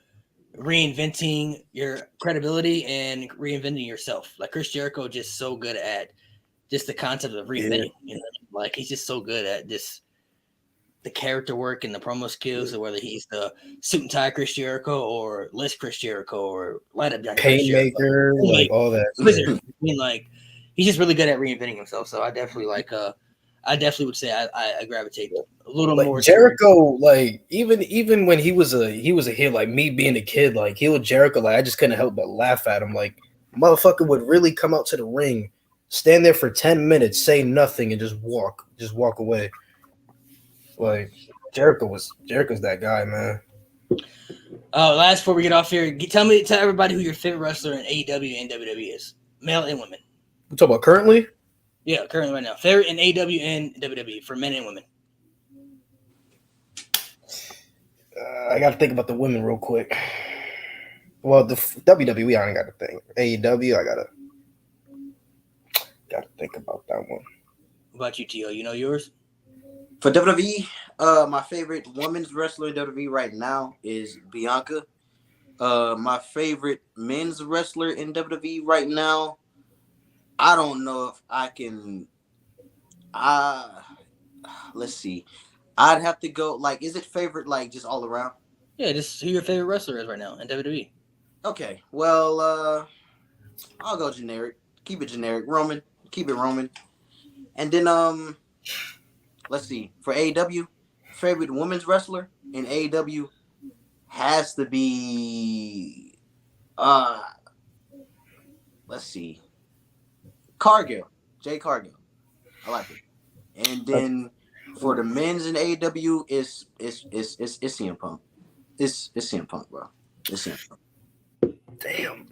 reinventing your credibility and reinventing yourself. Like Chris Jericho, just so good at just the concept of reinventing. You know, like he's just so good at just the character work and the promo skills. So whether he's the suit and tie Chris Jericho or list Chris Jericho or light up Johnny Painmaker, like all that. Wizard. I mean, like he's just really good at reinventing himself. So I definitely like. I definitely would say I gravitate a little more. Jericho, like even when he was a heel, like me being a kid, like heel Jericho, like I just couldn't help but laugh at him. Like motherfucker would really come out to the ring, stand there for 10 minutes, say nothing, and just walk away. Like Jericho's that guy, man. Oh, last before we get off here, tell everybody who your favorite wrestler in AEW and WWE is, male and women. We talk about currently. Yeah, currently right now. Favorite in AEW and WWE for men and women. I got to think about the women real quick. Well, the WWE, I ain't got to think. AEW, I gotta think about that one. What about you, T.O.? You know yours? For WWE, my favorite women's wrestler in WWE right now is Bianca. My favorite men's wrestler in WWE right now, I don't know if I can. Let's see. I'd have to go. Like, is it favorite like just all around? Yeah, just who your favorite wrestler is right now in WWE. Okay. Well, I'll go generic. Keep it generic. Roman. Keep it Roman. And then let's see. For AEW, favorite women's wrestler in AEW has to be let's see. Cargill. Jay Cargill. I like it. And then for the men's in AEW, it's CM Punk. It's CM Punk, bro. It's CM Punk. Damn.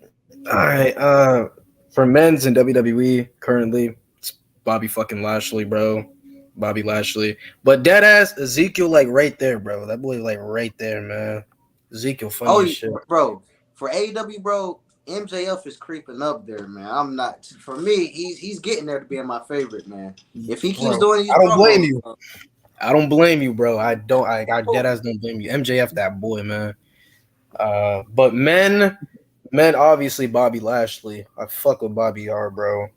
All right. For men's in WWE currently, it's Bobby fucking Lashley, bro. Bobby Lashley. But dead ass Ezekiel, like right there, bro. That boy, like right there, man. Ezekiel, funny as shit, bro. For AEW, bro, MJF is creeping up there, man. I'm not. For me, he's getting there to being my favorite, man. If he keeps doing these, I don't blame you. I don't blame you, bro. I dead ass don't blame you. MJF, that boy, man. But men, obviously Bobby Lashley. I fuck with Bobby R, bro.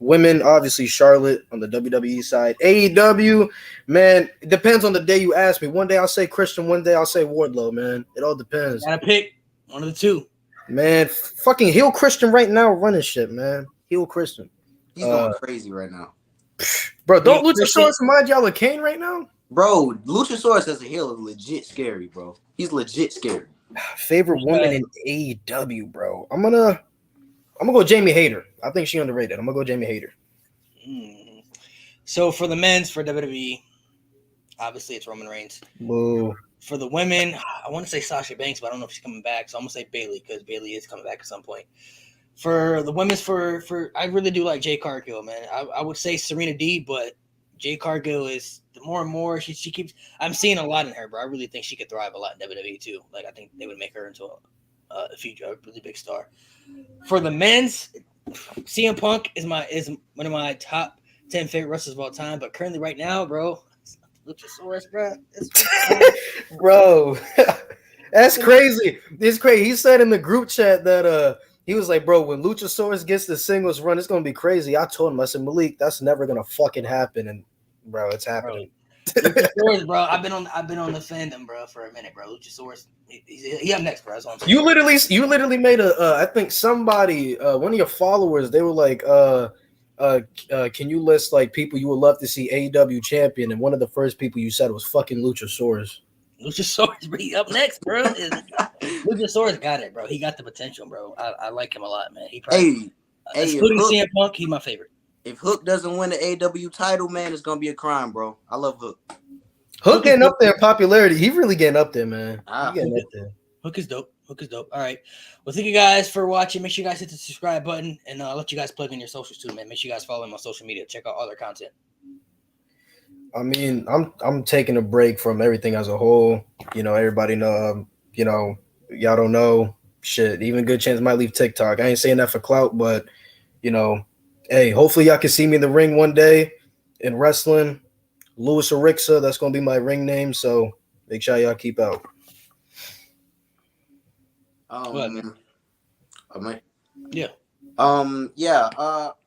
Women, obviously Charlotte on the WWE side. AEW, man, it depends on the day you ask me. One day I'll say Christian, one day I'll say Wardlow, man. It all depends. Gotta pick one of the two. Man, fucking heel Christian right now running shit, man. Heel Christian. He's going crazy right now. Bro, don't Luchasaurus remind y'all of Kane right now? Bro, Luchasaurus as a heel is legit scary, bro. He's legit scary. Favorite woman in AEW, bro. I'm gonna go Jamie Hayter. I think she underrated. I'm gonna go Jamie Hayter. So for the men's for WWE, obviously it's Roman Reigns. Whoa. For the women, I want to say Sasha Banks, but I don't know if she's coming back. So I'm gonna say Bailey because Bailey is coming back at some point. For the women's, for I really do like Jay Cargill, man. I would say Serena D, but Jay Cargill is the more and more she keeps. I'm seeing a lot in her, bro. I really think she could thrive a lot in WWE too. Like I think they would make her into a future a really big star. For the men's, CM Punk is one of my top 10 favorite wrestlers of all time. But currently, right now, bro, Luchasaurus, bro, Bro, that's crazy. It's crazy. He said in the group chat that he was like, bro, when Luchasaurus gets the singles run, it's gonna be crazy. I told him, I said, Malik, that's never gonna fucking happen. And bro, it's happening. Luchasaurus, bro. I've been on the fandom, bro, for a minute, bro. Luchasaurus, he up next, bro. That's what I'm saying. You literally made I think somebody, one of your followers, they were like, can you list like people you would love to see AEW champion? And one of the first people you said was fucking Luchasaurus. Luchasaurus, bro, he up next, bro. Luchasaurus got it, bro. He got the potential, bro. I like him a lot, man. He probably, including CM Punk, he's my favorite. If Hook doesn't win the AEW title, man, it's gonna be a crime, bro. I love Hook. Hook getting up there in popularity. He really getting up there, man. Hook is dope. All right. Well, thank you guys for watching. Make sure you guys hit the subscribe button, and I'll let you guys plug in your socials too, man. Make sure you guys follow him on social media. Check out all their content. I mean, I'm taking a break from everything as a whole. You know, everybody know. You know, y'all don't know shit. Even good chance might leave TikTok. I ain't saying that for clout, but you know, hey, hopefully y'all can see me in the ring one day in wrestling. Louis Arixa, that's gonna be my ring name. So make sure y'all keep out. Yeah.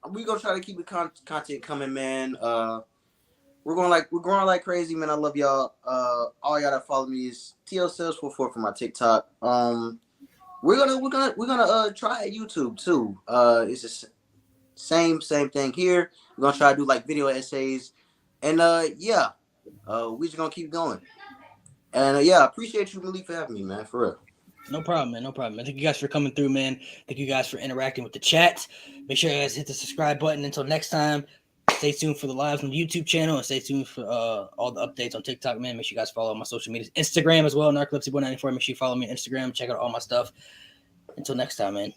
We gonna try to keep the content coming, man. We're growing like crazy, man. I love y'all. All y'all that follow me is TL Sales 44 for my TikTok. We're gonna try YouTube too. It's the same thing here. We're gonna try to do like video essays, and we just gonna keep going. And I appreciate you, Malik, for having me, man. For real. No problem, man. No problem. Thank you guys for coming through, man. Thank you guys for interacting with the chat. Make sure you guys hit the subscribe button. Until next time, stay tuned for the lives on the YouTube channel and stay tuned for all the updates on TikTok, man. Make sure you guys follow my social medias, Instagram as well, Narcolepsy194. Make sure you follow me on Instagram. Check out all my stuff. Until next time, man.